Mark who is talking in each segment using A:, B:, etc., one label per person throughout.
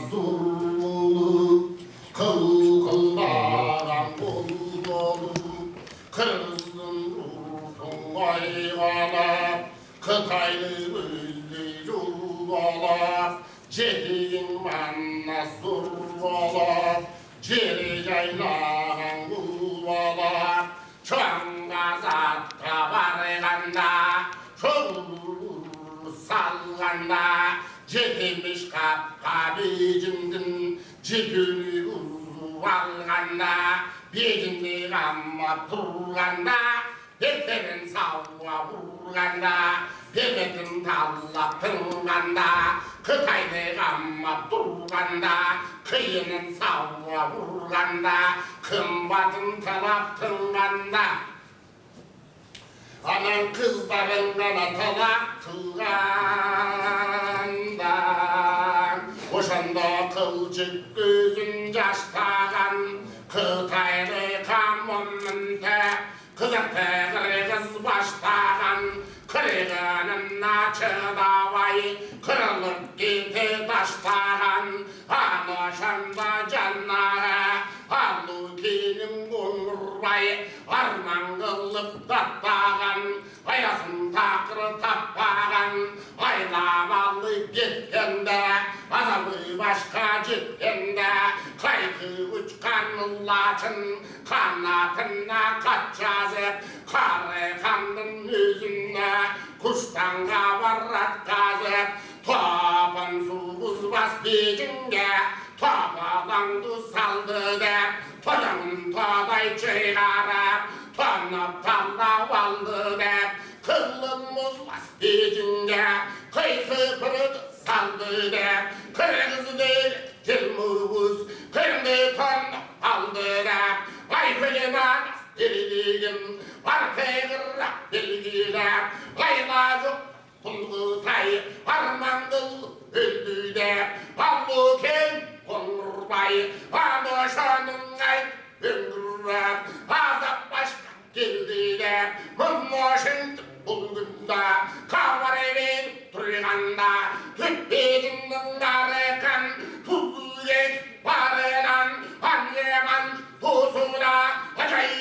A: zurulu, kılgınlaran dolu, kırgızın ruhun ayğana, Kıtaylı müzli yollar, Cediğin mannas durvalar, Ceri yaylanan bulvalar, Çoğangazat'a varganda, Çoğulur salganda, Cedirmiş kapka becindin, Cedülü uzuvalganda, Becindi gamma turganda, Beterin savva vurganda, Bebetin tallap tırganda, Kıtaylı gamma turganda, Kıyının savva vurganda, Kımbatın talap tırganda. Anan kızların bana talak tırganda, Oşanda kılcık gözün yaştağan, Kıtaylı kamonunda, Kızak kız baştağan, Kırgının açı davayı, Kırılıp gitti taştağan, Anoşanda canlara, Halukinin konurbayı, Arman kılıp tattağan, Ayasın takırı tappağan, Aylamallı gitkende, Azabı başka citkende, Kaygı uçkan laçın, Kanatına kaçacak, Karı kandın yüzünde, Kuştan kavarrat gazet, Topan suvuz bas becinde, Topalandı saldı dep, Tocanın today çıkarap, Tonap talla valdı dep, Kıllımız bas becinde, Kıysı pırıdı saldı dep, Kırgızı değil cilmuvuz, Kırmızı tonap aldı dep, Vay kıyıdan deliligin, Arkaya gırrak bilgiler, Laylacık Tulgutay, Armandıl öldü de, Halluken konurbay, Amoşanın ay öngürrak, Azap başka geldi de, Mummoşun bulgunda, Kavar evin turganda, Tüppedinin darıkan, Tuzlu geç barınan, Anyeman tuzuna, Acayip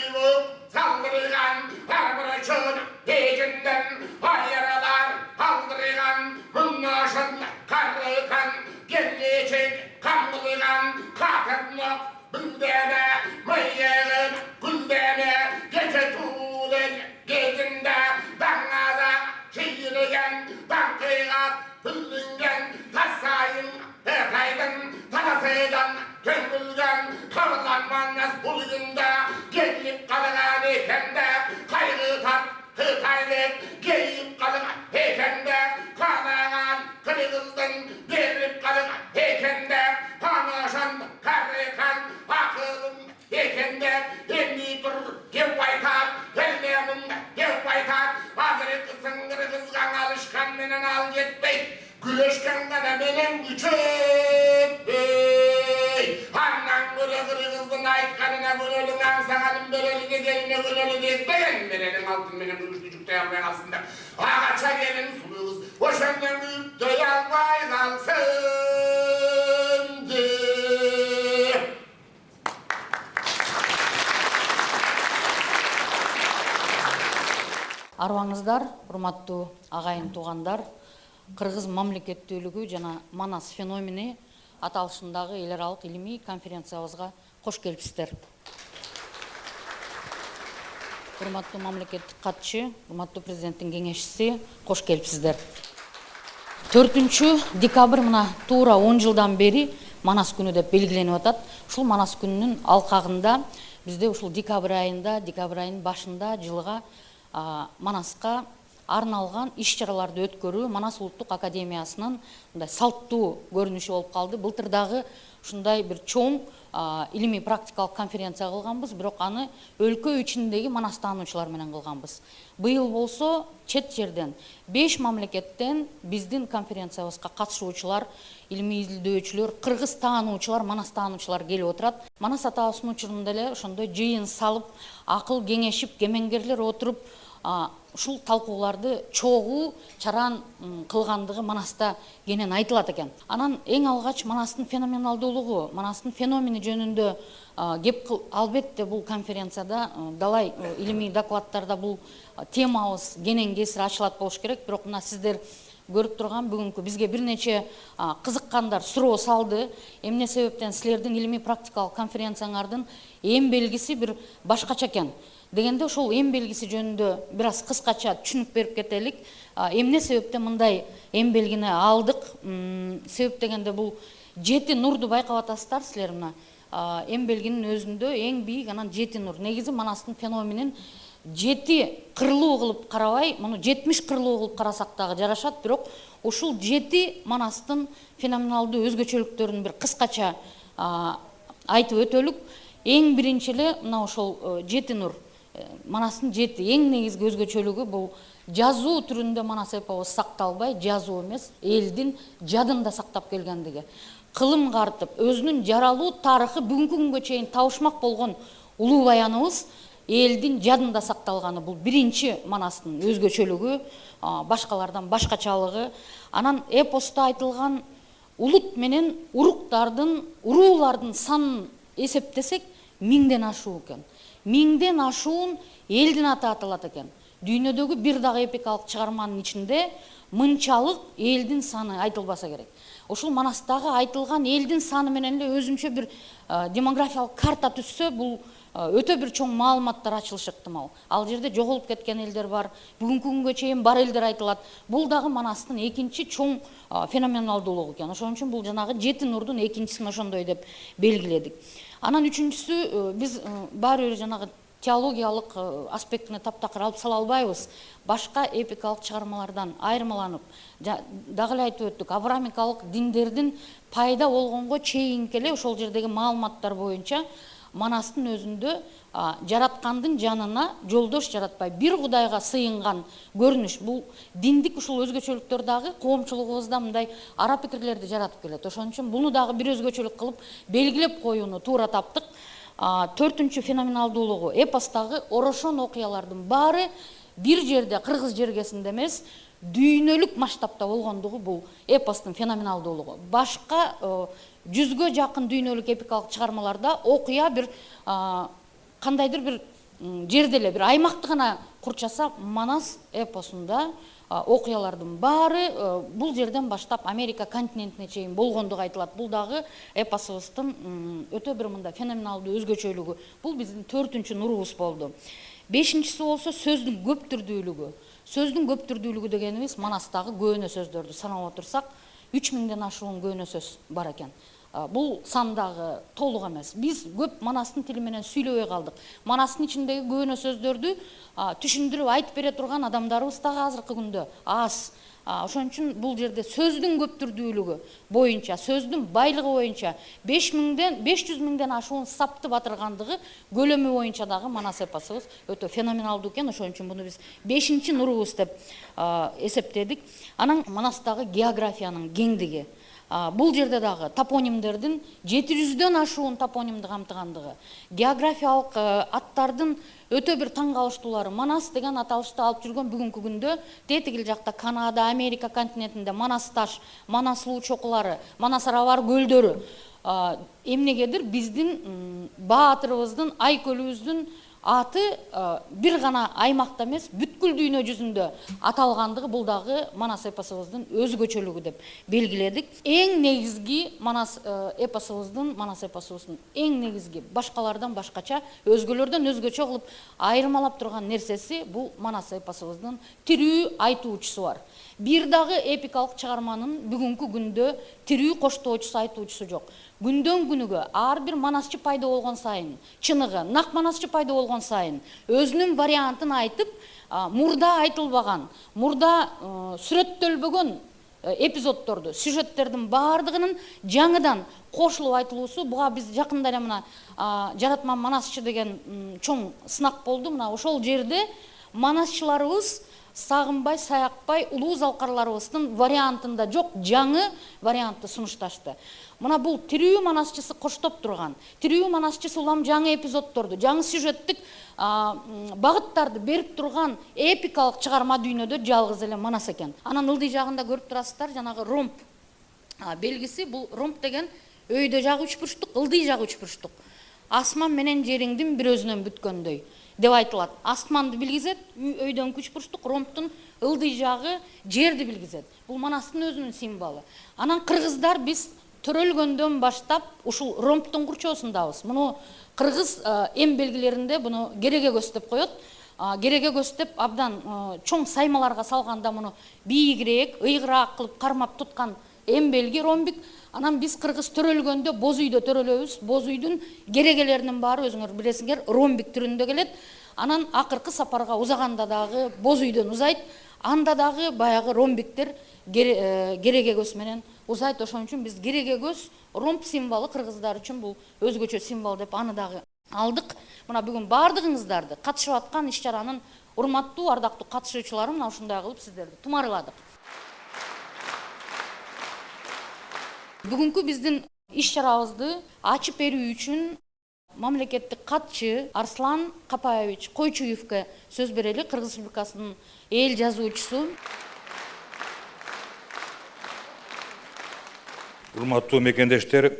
A: saldırgan, Arbırçın pecinden, Ayaralar kaldırgan, Mınnaşın karlıkan, Gelecek kanlıgan, Katırlık büldeme, Mıyığın güldeme, Gece tuğlen gezinde, Dangaza çiğnigen, Dankıyat hüllingen, Tassayın Ertaydın, Tatasıydan Töngülgen, Kavlanmanlas bulgunda, Gelip kalıgan ekende, Kaygı tat Kıtaylık, Gelip kalıgan ekende, Kanagan Kırgızdın, Gelip kalıgan ekende, Kanaşan Karıkan, Akılın ekende, Emni dur Gevbaytat, Gelmemin Gevbaytat, Hazır kısın Kırgızgan alışkan menen al gitmey, Güleşken gana menen güçüm, Annan göre Kırgızdın aytkanına gönölün ansağanın bereline geline gönölü dekmeyen berenin altın benim küçük dayanmayan aslında. Ağaça gelin suluz, boşandan büyük dayanmay kalsın.
B: Арбаңыздар, урматтуу агайын туугандар, Кыргыз мамлекеттүүлүгү жана Манас феномени аталышындагы эл аралык илимий конференциябызга кош келипсиздер. Урматтуу мамлекеттик катчы, урматтуу президенттин кеңешчиси, кош келипсиздер. 4 декабрь мына туура 10 жылдан бери Манас күнү деп белгиленип атат. Ушул Манас күнүнүн алкагында бизде ушул декабрь айынын башында жылга Манаска арналган иш-чараларды өткөрүү Манас улуттук академиясынын мындай салттуу көрүнүшү болуп калды. Былтыр дагы ушундай бир чоң илимий практикалык конференция кылганбыз, бирок аны өлкө ичиндеги Манас таануучулар менен кылганбыз. Быйыл болсо чет жерден 5 мамлекеттен биздин конференциябызга катышуучулар, илимий изилдөөчүлөр, кыргыз таануучулар, Манас таануучулар келип отурат. Манас атабыздын учурунда эле ошондой жыйын салып, акыл кеңешип, кемеңгерлер отуруп, ушул талкууларды чогуу чаран кылгандыгы Манаста кенен айтылат экен. Анан эң алгач Манастын феноменалдуулугу, Манастын феномени жөнүндө кеп албетте бул конференцияда далай илимий докладтарда бул темабыз кенен кесир ачылат болуш керек. Бирок мына сиздер көрүп турган бүгүнкү бизге бир нече кызыккандар суроо салды. Эмне себептен силердин илимий практикалык конференцияңардын эң белгиси бир башкача экен дегенде ошол эң белгиси жөнүндө бир аз кыскача түшүнүк берип кетелик. Эмне себептен мындай эң белгини алдык? Себеп дегенде бул 7 нурду байкап атасыздар силер мына. Эң белгинин өзүндө эң бийик анан 7 нур. Негизи Манастын феноменин 7 кырлуу кылып карабай, муну 70 кырлуу кылып карасак дагы жарашат, бирок ушул 7 Манастын феноменалдуу өзгөчөлүктөрүн бир кыскача айтып өтөлүк. Эң биринчи эле мына ошол 7 нур. Манастын 7 эң негизги өзгөчөлүгү бул жазуу түрүндө Манас эпобуз сакталбай, жазуу эмес, элдин жадында сактап келгендиги. Кылым картып, өзүнүн жаралуу тарыхы бүгүнкү күнгө чейин табышмак болгон улуу баяныбыз элдин жадында сакталганы бул биринчи Манастын өзгөчөлүгү, башкалардан башкачалыгы. Анан эпоста айтылган улут менен уруктардын, уруулардын санын эсептесек 1000ден ашуу экен. 1000ден ашуун элдин аты аталат экен. Дүйнөдөгү бир дагы эпикалык чыгарманын ичинде мынчалык элдин саны айтылбаса керек. Ошол Манастагы айтылган элдин саны менен эле өзүнчө бир демографиялык карта түзсө, бул өтө бир чоң маалыматтар ачылышы ыктымал. Ал жерде жоголуп кеткен элдер бар, бүгүнкү күнгө чейин бар элдер айтылат. Бул дагы Манастын экинчи чоң феноменалдуулугу экен. Ошон үчүн бул жанагы 7 нурдун экинчисин ошондой деп белгиледик. Анан үчүнчүсү, биз баары бир жанагы теологиялык аспектине таптакыр алып сала албайбыз. Башка эпикалык чыгармалардан айырмаланып, дагы эле айтып өттүк, авраамикалык диндердин пайда болгонго чейинки эле ошол жердеги маалыматтар боюнча Манастын өзүндө жараткандын жанына жолдош жаратпай бир кудайга сыйынган көрүнүш. Бул диндик ушул өзгөчөлүктөр дагы коомчулугубузда мындай ара пикирлерди жаратып келет. Ошон үчүн буну дагы бир өзгөчөлүк кылып белгилеп коюуну туура таптык. Төртүнчү феноменалдуулугу эпостагы орошон окуялардын баары бир жерде, кыргыз жергесинде эмес, дүйнөлүк масштабта болгондугу бул эпостун феноменалдуулугу. Башка 100гө жакын дүйнөлүк эпикалык чыгармаларда окуя бир кандайдыр бир жерде эле бир аймакты гана курчаса, Манас эпосунда окуялардын баары бул жерден баштап Америка континентине чейин болгондугу айтылат. Бул дагы эпосубуздун өтө бир мындай феноменалдуу өзгөчөлүгү. Бул биздин 4-үнчү нурубуз болду. 5-инчиси болсо сөздүн көптүрдүүлүгү. Сөздүн көптүрдүүлүгү дегенибиз Манастагы көөнө сөздөрдү санап отурсак 3000ден ашуун көөнө сөз бар экен. Бул сандагы толук эмес. Биз көп Манастын тили менен сүйлөбөй калдык. Манастын ичиндеги көөнө сөздөрдү түшүндүрүп айтып бере турган адамдарыбыз дагы азыркы күндө аз. Ошон үчүн бул жерде сөздүн көптүрдүүлүгү боюнча, сөздүн байлыгы боюнча 500 миңден ашуун сапты батыргандыгы көлөмү боюнча дагы Манас эпосубуз өтө феноменалдуу экен. Ошон үчүн буну биз 5-инчи нурубуз деп эсептедик. Анан Манастагы географиянын кеңдиги. Бул жерде дагы топонимдердин 700дөн ашуун топонимди камтыгандыгы, географиялык аттардын өтө бир таң калыштуулары. Манас деген аталышты алып жүргөн бүгүнкү күндө тетигил жакта Канада, Америка континентинде Манас таш, Манас суу чокулары, Манас арабар көлдөрү эмнегедир биздин баатырыбыздын, айкөлүбүздүн аты бир гана аймакта эмес, бүткүл дүйнө жүзүндө аталгандыгы бул дагы Манас эпосубуздун өзгөчөлүгү деп белгиледик. Эң негизги Манас эпосубуздун эң негизги башкалардан башкача, өзгөлөрдөн өзгөчө кылып айырмалап турган нерсеси бул Манас эпосубуздун тирүү айтуучусу бар. Бир дагы эпикалык чыгарманын бүгүнкү күндө тирүү коштоочусу, айтуучусу жок. Күндөн күнүгө ар бир манасчы пайда болгон сайын, чыныгы нак манасчы пайда болгон сайын өзүнүн вариантын айтып, мурда айтылбаган, мурда сүрөттөлбөгөн эпизоддорду, сюжеттердин баардыгынын жаңыдан кошулуп айтылуусу, буга биз жакында эле мына жаратман манасчы деген чоң сынак болду. Мына ошол жерде манасчыларыбыз сагынбай, саякпай улуу залкарларыбыздын вариантында жок жаңы вариантты сунушташты. Мына бул тирүү манасчысы коштоп турган, тирүү манасчысы улам жаңы эпизоддорду, жаңы сюжеттик багыттарды берип турган эпикалык чыгарма дүйнөдө жалгыз эле Манас экен. Анан ылдый жагында көрүп турасыздар, жанагы ромб белгиси. Бул ромб деген өйдө жагы 3 бурчтук, ылдый жагы 3 бурчтук. Асман менен жериңдин бир өзүнөн бүткөндөй деп айтылат. Асманды билгизет, өйдөн 3 бурчтук, ромбтун ылдый жагы жерди билгизет. Бул Манастын өзүнүн символу. Анан кыргыздар биз төрөлгөндөн баштап ушул ромбтун курчоосундабыз. Муну кыргыз эм белгилеринде буну кереге көз деп коет. Кереге көз деп абдан чоң саймаларга салганда муну бийигирээк, ыйгыраак кылып кармап туткан эм белги ромбик. Анан биз кыргыз төрөлгөндө боз үйдө төрөлөбүз. Боз үйдүн керегелеринин баары өзүңөр билесиңер ромбик түрүндө келет. Анан акыркы сапарга узаганда дагы боз үйдөн узайт. Анда дагы баягы ромбиктер кереге көз менен узайт. Ошон үчүн биз кереге көз ромб символу кыргыздар үчүн бул өзгөчө символ деп аны дагы алдык. Мына бүгүн баардыгыңыздарды катышып аткан иш-чаранын урматтуу, ардактуу катышуучулары мына ушундай кылып сиздерди тумарыладык. Бүгүнкү биздин иш-чарабызды ачып берүү үчүн мамлекеттик катчы Арслан Капаевич Койчуевке сөз берели. Кыргыз Республикасынын эл жазуучусу.
C: Урматтуу мекендештер,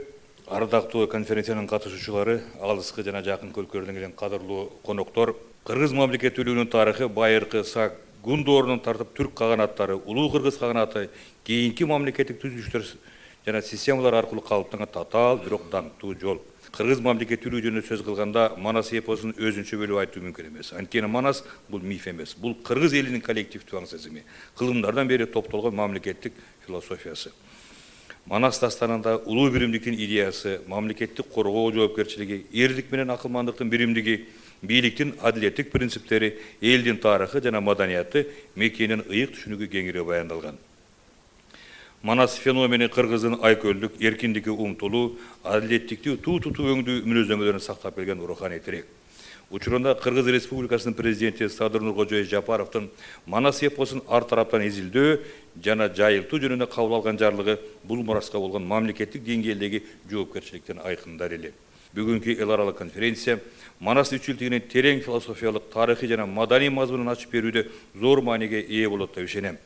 C: ардактуу конференциянын катышуучулары, алыскы жана жакын өлкөлөрдөн келген кадырлуу коноктор, кыргыз мамлекеттүүлүгүнүн тарыхы байыркы сак гундоорунан тартып түрк каганаттары, улуу кыргыз каганаты кийинки мамлекеттик түзүлүштөр жана системалар аркылуу калыптанган татаал, бирок даңктуу жол. Кыргыз мамлекеттүүлүгү жөнүндө сөз кылганда Манас эпосун өзүнчө бөлүп айтуу мүмкүн эмес. Анткени Манас бул миф эмес. Бул кыргыз элинин коллективдүү аң сезими, кылымдардан бери топтолгон мамлекеттик философиясы. Манас дастанында улуу биримдиктин идеясы, мамлекеттик коргоо жоопкерчилиги, эрлик менен акылмандыктын биримдиги, бийликтин адилеттик принциптери, элдин тарыхы жана маданияты мекенин ыйык түшүнүгү кеңири баяндалган. Манас феномени кыргыздын айкөлдүк, эркиндикке умтулуу, адилеттиктүү, туу-тутуу өңдүү мүнөздөмөлөрүн сактап келген руханий тирек. Учурунда Кыргыз Республикасынын президенти Садыр Нуркожоев Жапаровдун Манас эпосун ар тараптан изилдөө жана жайылтуу жөнүндө кабыл алган жарлыгы бул Манаска болгон мамлекеттик деңгээлдеги жоопкерчиликтин айкындары эле. Бүгүнкү эл аралык конференция Манас үчүлтүгүнүн терең философиялык, тарыхый жана маданий мазмунун ачып берүүдө зор мааниге ээ болот деп ишенем.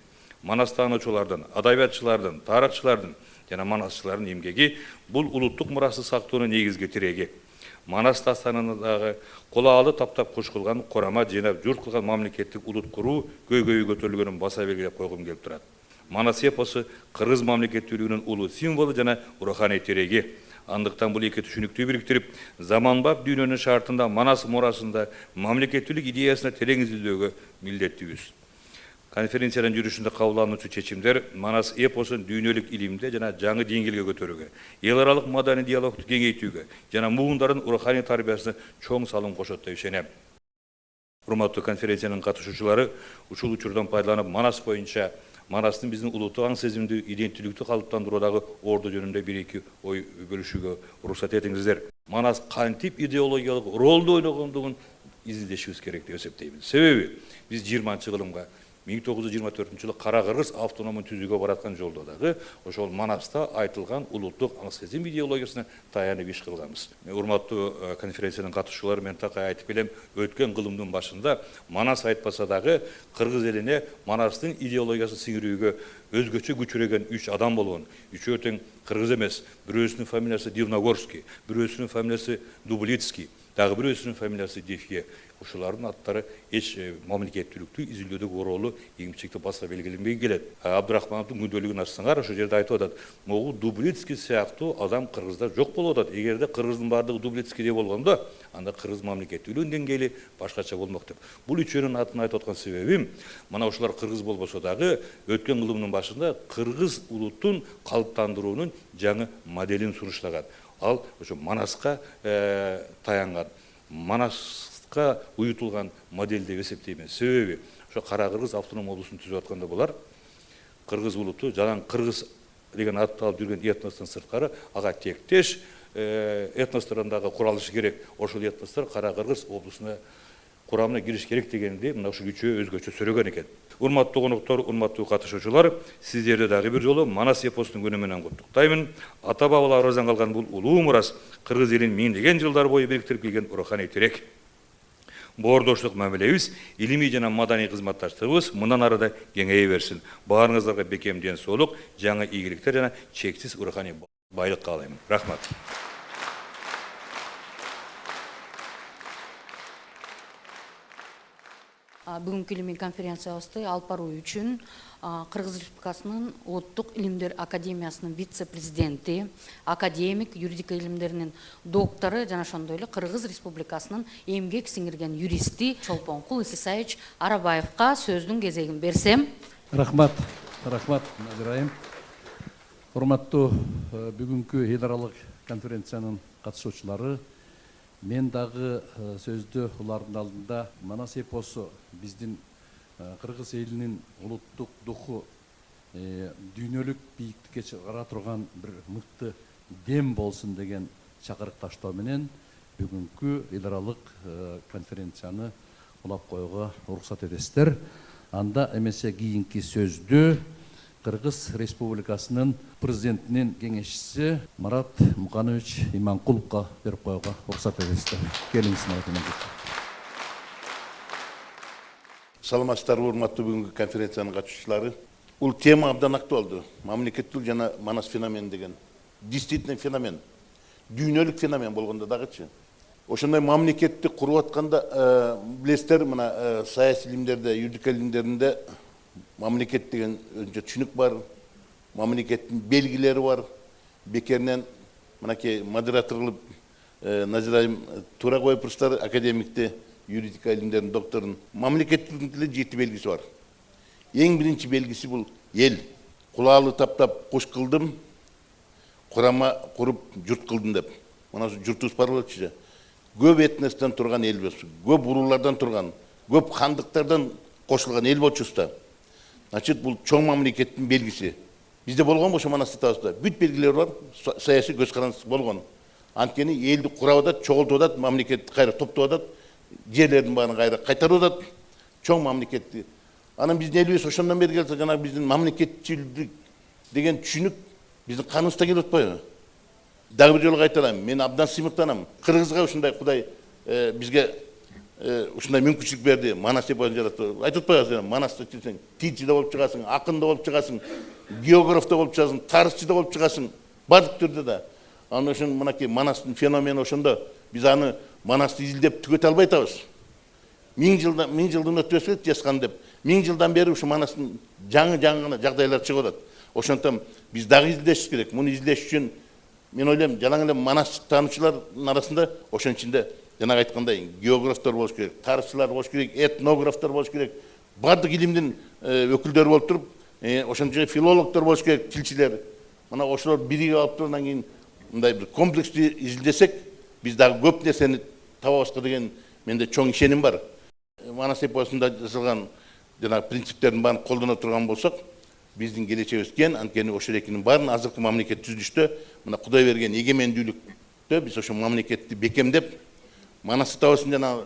C: Манас таануучулардын, адабиятчылардын, тарыхчылардын жана манасчылардын эмгеги бул улуттук мурасты сактоонун негизги тиреги. Манас дастанындагы кулаалы таптап куш кылган, корама жыйнап журт кылган мамлекеттик улут куруу көйгөйү көтөрүлгөнүн баса белгилеп койгум келип турат. Манас эпосу кыргыз мамлекеттүүлүгүнүн улуу символу жана руханий тиреги. Андыктан бул эки түшүнүктү бириктирип, заманбап дүйнөнүн шартында Манас мурасында мамлекеттүүлүк идеясына терең изилдөөгө милдеттүүбүз. Конференциянын жүрүшүндө кабыл алынуучу чечимдер Манас эпосун дүйнөлүк илимде жана жаңы деңгээлге көтөрүүгө, эл аралык маданий диалогду кеңейтүүгө жана муундардын руханий тарбиясына чоң салым кошот деп ишенем. Урматтуу конференциянын катышуучулары ушул учурдан пайдаланып Манас боюнча Манастын биздин улуттук аң сезимдүү иденттүүлүктү калыптандыруудагы орду жөнүндө бир-эки ой бөлүшүүгө уруксат этиңиздер. Манас кантип идеологиялык ролду ойногондугун изилдешибиз керек деп эсептеймин. Себеби биз 20-кылымга 1924-жылы Кара Кыргыз автономун түзүүгө бараткан жолдо дагы ошол Манаста айтылган улуттук аң сезим идеологиясына таянып иш кылганбыз. Урматтуу конференциянын катышуучулары, мен такай айтып келем, өткөн кылымдын башында Манас айтпаса дагы кыргыз элине Манастын идеологиясын сиңирүүгө өзгөчө күчүрөгөн 3 адам болгон. Үчөө тең кыргыз эмес, бирөөсүнүн фамилиясы Дивногорский, бирөөсүнүн фамилиясы Дублицкий, дагы бирөөсүнүн фамилиясы Дефье. Ушулардын аттары эч мамлекеттүүлүктү изилдөөдөгү ролу ийгимчиликти баса белгиленбей келет. Абдрахмановдун күндөлүгүн ачсаңар, ошол жерде айтып атат, могу Дублицкий сыяктуу адам кыргызда жок болуп атат. Эгерде кыргыздын баардыгы Дублицкийдей болгондо, анда кыргыз мамлекеттүүлүгүнүн деңгээли башкача болмок деп. Бул үчөөнүн атын айтып аткан себебим, мына ушулар кыргыз болбосо дагы өткөн кылымдын башында кыргыз улуттун калыптандыруунун жаңы моделин сунуштаган. Ал ошо Манаска таянган. Манаска уютулган модель деп эсептеймин. Себеби ошо Кара Кыргыз автоном облусун түзүп атканда булар кыргыз улуту жана кыргыз деген атты алып жүргөн этностон сырткары ага тектеш этностордон дагы куралышы керек. Ошол этностор Кара Кыргыз облусуна курамына кириш керек дегенди мына ушул күчөө өзгөчө сөйлөгөн экен. Урматтуу коноктор, урматтуу катышуучулар, сиздерди дагы бир жолу Манас эпосунун күнү менен куттуктаймын. Ата бабаларыбыздан калган бул улуу мурас кыргыз элин миңдеген жылдар бою бириктирип келген руханий тирек. Боордоштук мамилебиз, илимий жана маданий кызматташтыгыбыз мындан ары да кеңейе берсин. Баарыңыздарга бекем ден соолук, жаңы ийгиликтер жана чексиз руханий байлык каалайм. Рахмат.
B: Бүгүнкү илимий конференциябызды алып баруу үчүн Кыргыз Республикасынын Улуттук илимдер академиясынын вице-президенти, академик, юридика илимдеринин доктору жана ошондой эле Кыргыз Республикасынын эмгек сиңирген юристи Чолпонкул Исисаевич Арабаевка сөздүн кезегин берсем.
D: Рахмат, Назирайым. Урматтуу бүгүнкү эл аралык конференциянын катышуучулары, мен дагы сөздү улардын алдында Манас эпосу биздин Кыргыз элинин улуттук духу дүйнөлүк бийиктикке чыгара турган бир мыкты дем болсун деген чакырык таштоо менен бүгүнкү эл аралык конференцияны улап коюуга уруксат этесиздер. Анда эмесе кийинки сөздү Кыргыз Республикасынын президентинин кеңешчиси Марат Муканович Иманкуловго берип коюуга уруксат этесиздер. Келиңиз, Марат Иманкулов.
E: Саламатсыздар, урматтуу бүгүнкү конференциянын катышуучулары. Бул тема абдан актуалдуу. Мамлекеттүүлүк жана Манас феномен деген. Действительно феномен. Дүйнөлүк феномен болгондо дагычы. Ошондой мамлекетти куруп атканда билесиздер, мына саясий илимдерде, юридика илимдеринде мамлекет деген өзүнчө түшүнүк бар. Мамлекеттин белгилери бар. Бекеринен мынакей модератор кылып Назирайым туура коюп турсуздар, академикти, юридика илимдеринин докторун. Мамлекеттүүлүктүн деле 7 белгиси бар. Эң биринчи белгиси бул эл. Кулаалы таптап куш кылдым, курама куруп журт кылдым деп. Мына журтубуз бар болчу. Көп этностон турган эл болчу, көп уруулардан турган, көп хандыктардан кошулган эл болчубузда. Значит, бул чоң мамлекеттин белгиси. Бизде болгон ошо Манас атабызда бүт белгилер бар, саясий көз каранды болгон. Анткени элди курап атат, чогултуп атат, мамлекетти кайра топтоп атат, жерлердин баарын кайра кайтарып атат, чоң мамлекетти. Анан биздин элибиз ошондон бери келсе, жана биздин мамлекетчилдик деген түшүнүк биздин каныбызда келип атпайбы? Дагы бир жолу кайталайм, мен абдан сыймыктанам. Кыргызга ушундай Кудай бизге ушундай мүмкүнчүлүк берди, Манас эпосун жаратты. Айтып атпайбы, Манасты чилсең, тилчи да болуп чыгасың, акын да болуп чыгасың, географ да болуп чыгасың, тарыхчы да болуп чыгасың, бардык түрдө да. Анан ошон мынакей Манастын феномени ошондо биз аны Манасты изилдеп түгөтө албай атабыз. 1000 жылдын өтпөсү жазган деп. 1000 жылдан бери ушу Манастын жаңы гана жагдайлар чыгып атат. Ошондон биз дагы изилдешибиз керек. Муну изилдеш үчүн мен ойлойм, жалаң эле Манас таануучулардын арасында ошонун ичинде жана айткандай географтар болуш керек, тарыхчылар болуш керек, этнографтар болуш керек, бардык илимдин өкүлдөрү болуп туруп, ошончо филологдор болуш керек, тилчилер. Мына ошолор бириге алып туруп анан кийин мындай бир комплекстүү изилдесек, биз дагы көп нерсени табабызга деген менде чоң ишеним бар. Манас эпосунда жазылган жана принциптердин баарын колдоно турган болсок, биздин келечегибиз кен. Анткени ошол экинин баарын азыркы мамлекет түзүлүштө, мына Кудай берген эгемендүүлүктө биз ошол мамлекетти бекемдеп, Манас атабыздын жана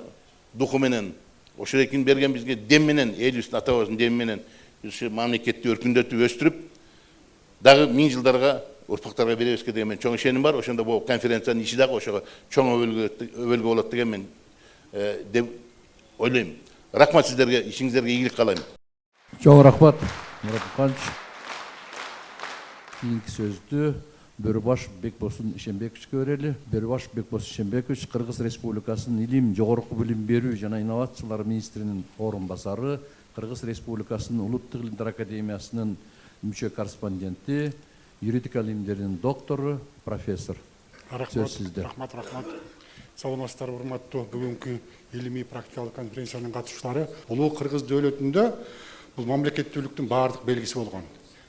E: духу менен, ошол экинин берген бизге дем менен, элибиздин атабыздын деми менен ошол мамлекетти өркүндөтүп өстүрүп, дагы 1000 жылдарга урпактарга беребизге деген мен чоң ишеним бар. Ошондо бул конференциянын иши дагы ошого чоң өбөлгө болот деген мен деп ойлойм. Рахмат сиздерге, ишиңиздерге ийгилик каалайм.
D: Чоң рахмат, Мурат Муканович. Кийинки сөздү Бөрүбаш Бекбосын Ишенбековичке берели. Бөрүбаш Бекбос Ишенбекович Кыргыз Республикасынын илим, жогорку билим берүү жана инновациялар министринин орун басары, Кыргыз Республикасынын Улуттук илимдер академиясынын мүчө корреспонденти, юридика илимдеринин доктору, профессор.
F: Рахмат. Саламатсыздар, урматтуу бүгүнкү илимий практикалык конференциянын катышуучулары. Улуу Кыргыз дөөлөтүндө бул мамлекеттүүлүктүн баардык белгиси болгон.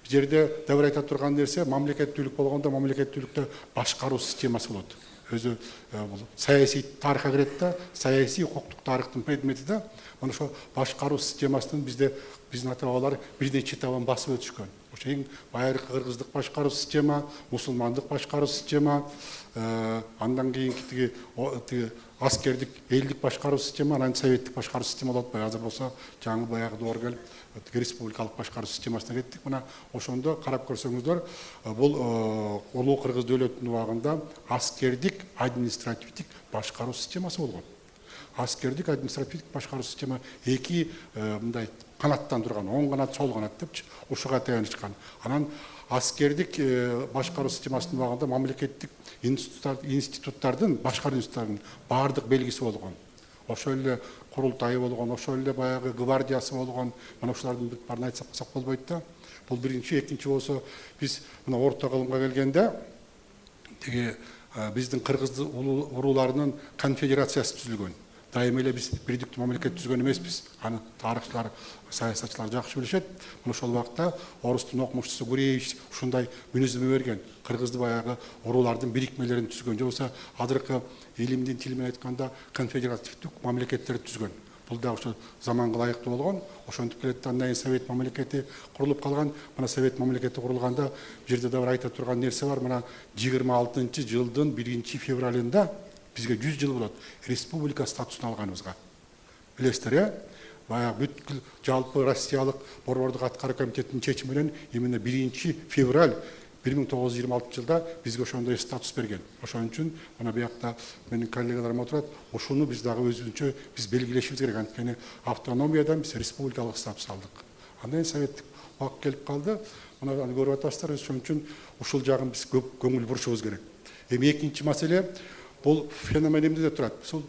F: Жерде дәвір айта турган нерсе, мамлекеттүүлүк болгондо мамлекеттүүлүктө башкаруу системасы болот. өзі бұл саяси тарихқа кіреді да, саяси құқықтық тарихтың предметі да, оны ошо башкаруу системасынан биздин ата бабалар бирнече табан басып өтүшкөн. Ошо эң байыркы кыргыздык башкаруу система, мусулмандык башкаруу система, андан кийинки тиги аскердик, элдик башкаруу система, анан советтик башкаруу система болуп атпайбы. Азыр болсо жаңы баягы доор келип, республикалык башкаруу системасына кеттик. Мына ошондо карап көрсөңүздөр, бул улуу кыргыз дөөлөтүнүн убагында аскердик, административдик башкаруу системасы болгон. Аскердик, административдик башкаруу система эки мындай канаттан турган, оң канат, сол канат депчи, ушуга таянышкан. Анан аскердик башкаруу системасынын убагында мамлекеттик институттардын, башкаруу институттардын баардык белгиси болгон. Ошол эле курултайы болгон, ошол эле баягы гвардиясы болгон. Мына ушулардын баарын айтсак болбойт да. Бул биринчи, экинчи болсо биз мына орто кылымга келгенде тиги биздин кыргыз урууларынын конфедерациясы түзүлгөн. Дайым эле биз бирдиктүү мамлекет түзгөн эмеспиз. Аны тарыхчылар, саясатчылар жакшы билишет. Мына ошол убакта орустун окумуштусу Гуревич ушундай мүнөздөмө берген. Кыргызды баягы уруулардын бирикмелерин түзгөн. Же болбосо азыркы илимдин тили менен айтканда конфедеративдик мамлекеттерди түзгөн. Бул да ошо заманга ылайыктуу болгон. Ошентип келет, андан кийин совет мамлекети курулуп калган. Мына совет мамлекети курулганда бул жерде да бир айта турган нерсе бар. Мына 26-жылдын 1-февралында бизге 100 жыл болот республика статусун алганыбызга. Билесиздер, баягы бүткүл жалпы Россиялык борбордук аткаруу комитетинин чечими менен именно 1-февраль 1926 жылда бизге ошондой статус берген. Ошон үчүн мына биякта менин коллегаларым отурат, ошону биз дагы өзүнчө биз белгилешибиз керек. Анткени автономиядан биз республикалык статус алдык. Андан советтик убак келип калды. Мына көрүп атасыздар, ошон үчүн ушул жагын биз көп көңүл бурушубуз керек. Эми экинчи маселе бул феномен эмнеде турат? Бул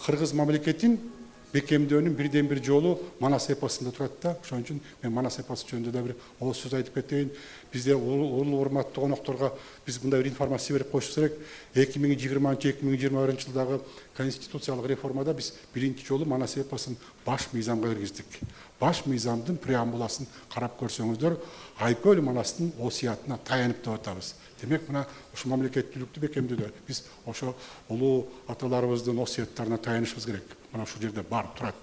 F: кыргыз мамлекетин бекемдөөнүн бирден бир жолу Манас эпосунда турат да. Ошон үчүн мен Манас эпосу жөнүндө да бир ооз сөз айтып кетейин. Бизде улуу урматтуу конокторго биз мындай бир информация берип коюшубуз керек. 2020-2021 жылдагы конституциялык реформада биз биринчи жолу Манас эпосун баш мыйзамга киргиздик. Баш мыйзамдын преамбуласын карап көрсөңүздөр, Айкөл Манастын осуятына таянып деп атабыз. Демек, мына ошо мамлекеттүүлүктү бекемдөөдө биз ошо улуу аталарыбыздын осуяттарына таянышыбыз керек. Мына ушул жерде бар турат.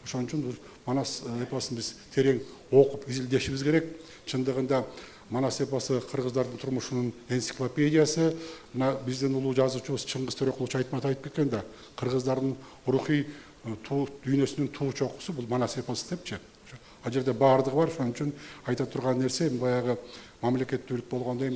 F: Ошон үчүн Манас эпосун биз терең окуп изилдешибиз керек. Чындыгында Манас эпосу кыргыздардын турмушунун энциклопедиясы. Мына биздин улуу жазуучубуз Чыңгыз Төрөкулович Айтматов айтып кеткен да, кыргыздардын рухий дүйнөсүнүн туу чокусу бул Манас эпосу депчи. Ал жерде баардыгы бар. Ошон үчүн айта турган нерсе баягы мамлекеттүүлүк болгондо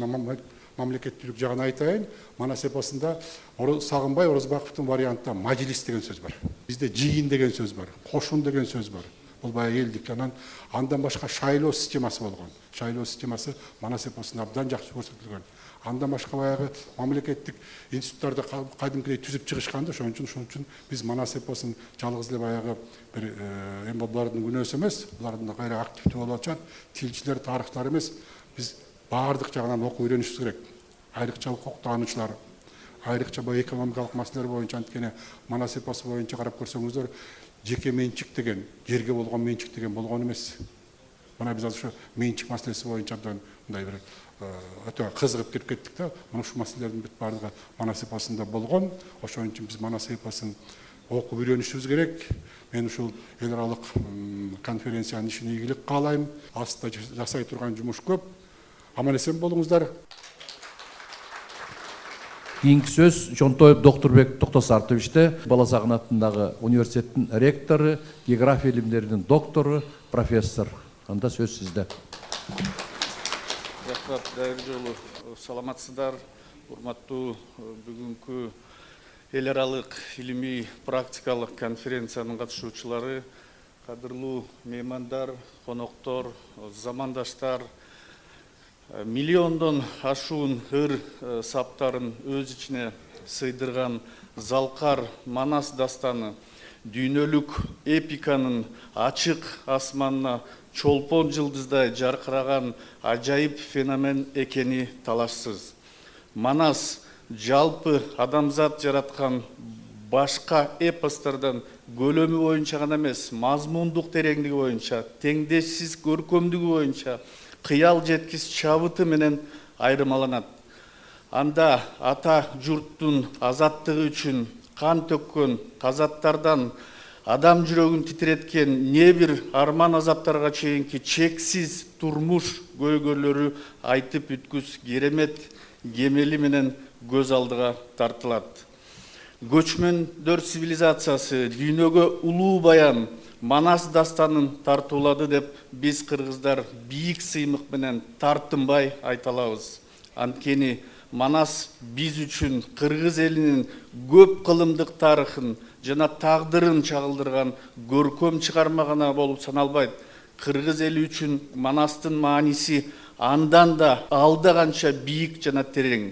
F: мамлекеттүүлүк жагын айтайын. Манас эпосунда Сагынбай Орозбаковдун вариантында мажилис деген сөз бар. Бизде жыйын деген сөз бар, кошун деген сөз бар. Бул баягы элдик. Андан башка шайлоо системасы болгон. Шайлоо системасы Манас эпосунда абдан жакшы көрсөтүлгөн. Андан башка баягы мамлекеттик институттарды кадимкидей түзүп чыгышканда, ошон үчүн биз Манас эпосун жалгыз эле баягы бир эми булардын күнөөсү эмес, булардын кайра активдүү болуп атышат, тилчилер, тарыхчылар эмес, биз баардык жагынан окуп үйрөнүшүбүз керек. Айрыкча укук таануучулар, айрыкча экономикалык маселелер боюнча, анткени Манас эпосу боюнча карап көрсөңүздөр, жеке менчик деген, жерге болгон менчик деген болгон эмес. Мына биз азыр ошо менчик маселеси боюнча абдан мындай бир өтө кызыгып кирип кеттик да. Мына ушул маселелердин бүт баардыгы Манас эпосунда болгон. Ошон үчүн биз Манас эпосун окуп үйрөнүшүбүз керек. Мен ушул эл аралык конференциянын ишине ийгилик каалайм. Астта жасай турган жумуш көп. Аман эсен болуңуздар.
D: Кийинки сөз Жонтоев Доктурбек Токтосартовичте, Бала Сагын атындагы университеттин ректору, география илимдеринин доктору, профессор. Анда сөз сизде.
G: Рахмат, дайыр жолу саламатсыздар, урматтуу бүгүнкү эл аралык илимий практикалык конференциянын катышуучулары, кадырлуу меймандар, коноктор, замандаштар, миллиондон ашуун ыр саптарын өз ичине сыйдырган Залкар Манас дастаны дүйнөлүк эпиканын ачык асманына чолпон жылдыздай жаркыраган ажайып феномен экени талашсыз. Манас жалпы адамзат жараткан башка эпостардан көлөмү боюнча гана эмес, мазмундук тереңдиги боюнча, теңдешсиз көркөмдүгү боюнча кыял жеткис чабыты менен айырмаланат. Анда ата журттун азаттыгы үчүн кан төккөн казаттардан адам жүрөгүн титиреткен не бир арман азаптарга чейинки чексиз турмуш көйгөйлөрү айтып бүткүс керемет кемели менен көз алдыга тартылат. Көчмөндөр цивилизациясы дүйнөгө улуу баян Манас дастанын тартуулады деп биз кыргыздар бийик сыймык менен тартынбай айта алабыз. Анткени Манас биз үчүн кыргыз элинин көп кылымдык тарыхын жана тагдырын чагылдырган көркөм чыгарма гана болуп саналбайт. Кыргыз эли үчүн Манастын мааниси андан да алда канча бийик жана терең.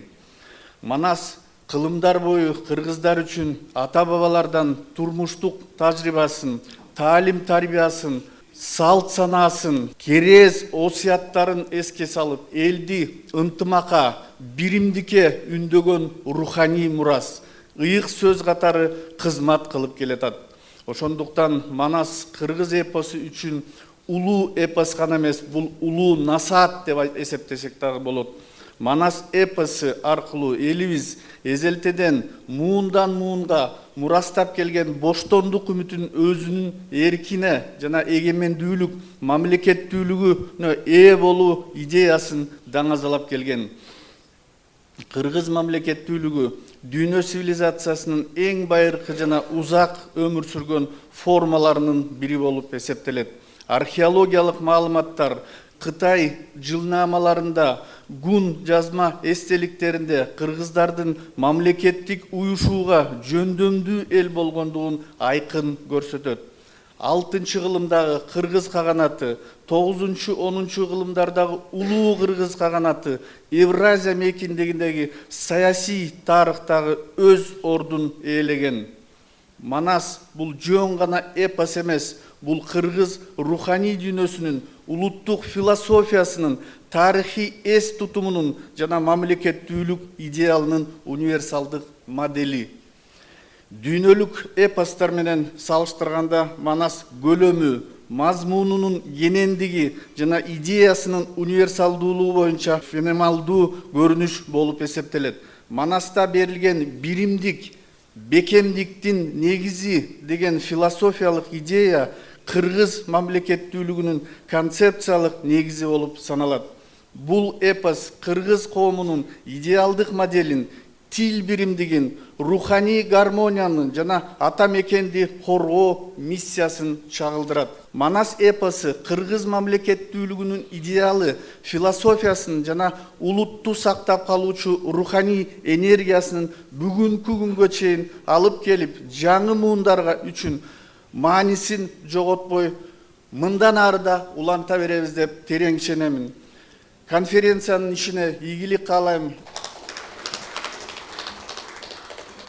G: Манас кылымдар бою кыргыздар үчүн ата бабалардан турмуштук тажрыйбасын, таалим тарбиясын, салт санаасын, керез осуяттарын эске салып, элди ынтымакка, биримдикке үндөгөн руханий мурас, ыйык сөз катары кызмат кылып келатат. Ошондуктан Манас кыргыз эпосу үчүн улуу эпос гана эмес, бул улуу насаат деп эсептесек дагы болот. Манас эпосы аркылуу элибиз эзелтеден муундан муунга мурастап келген боштондук үмүтүн өзүнүн эркине жана эгемендүүлүк, мамлекеттүүлүгүнө ээ болуу идеясын даңазалап келген. Кыргыз мамлекеттүүлүгү дүйнө цивилизациясынын эң байыркы жана узак өмүр сүргөн формаларынын бири болуп эсептелет. Археологиялык маалыматтар Кытай жылнаамаларында, гун жазма эстеликтеринде кыргыздардын мамлекеттик уюшууга жөндөмдүү эл болгондугун айкын көрсөтөт. 6 кылымдагы кыргыз каганаты, 9-10 кылымдардагы улуу кыргыз каганаты Евразия мекендегиндеги саясий тарыхтагы өз ордун ээлеген. Манас бул жөн гана эпос эмес, бул кыргыз руханий дүйнөсүнүн, улуттук философиясынын, тарыхый эс тутумунун жана мамлекеттүүлүк идеалынын универсалдык модели. Дүйнөлүк эпостор менен салыштырганда Манас көлөмү, мазмунунун кенендиги жана идеясынын универсалдуулугу боюнча феноменалдуу көрүнүш болуп эсептелет. Манаста берилген биримдик, бекемдиктин негизи деген философиялык идея кыргыз мамлекеттүүлүгүнүн концепциялык негизи болуп саналат. Бул эпос кыргыз коомунун идеалдык моделин, тил биримдигин, руханий гармонияны жана ата мекенди коргоо миссиясын чагылдырат. Манас эпосу кыргыз мамлекеттүүлүгүнүн идеалы, философиясын жана улутту сактап калуучу руханий энергиясынын бүгүнкү күнгө чейин алып келип, жаңы муундарга үчүн маанисин жоготпой, мындан ары да уланта беребиз деп терең ишенемин. Конференциянын ишине ийгилик каалайм.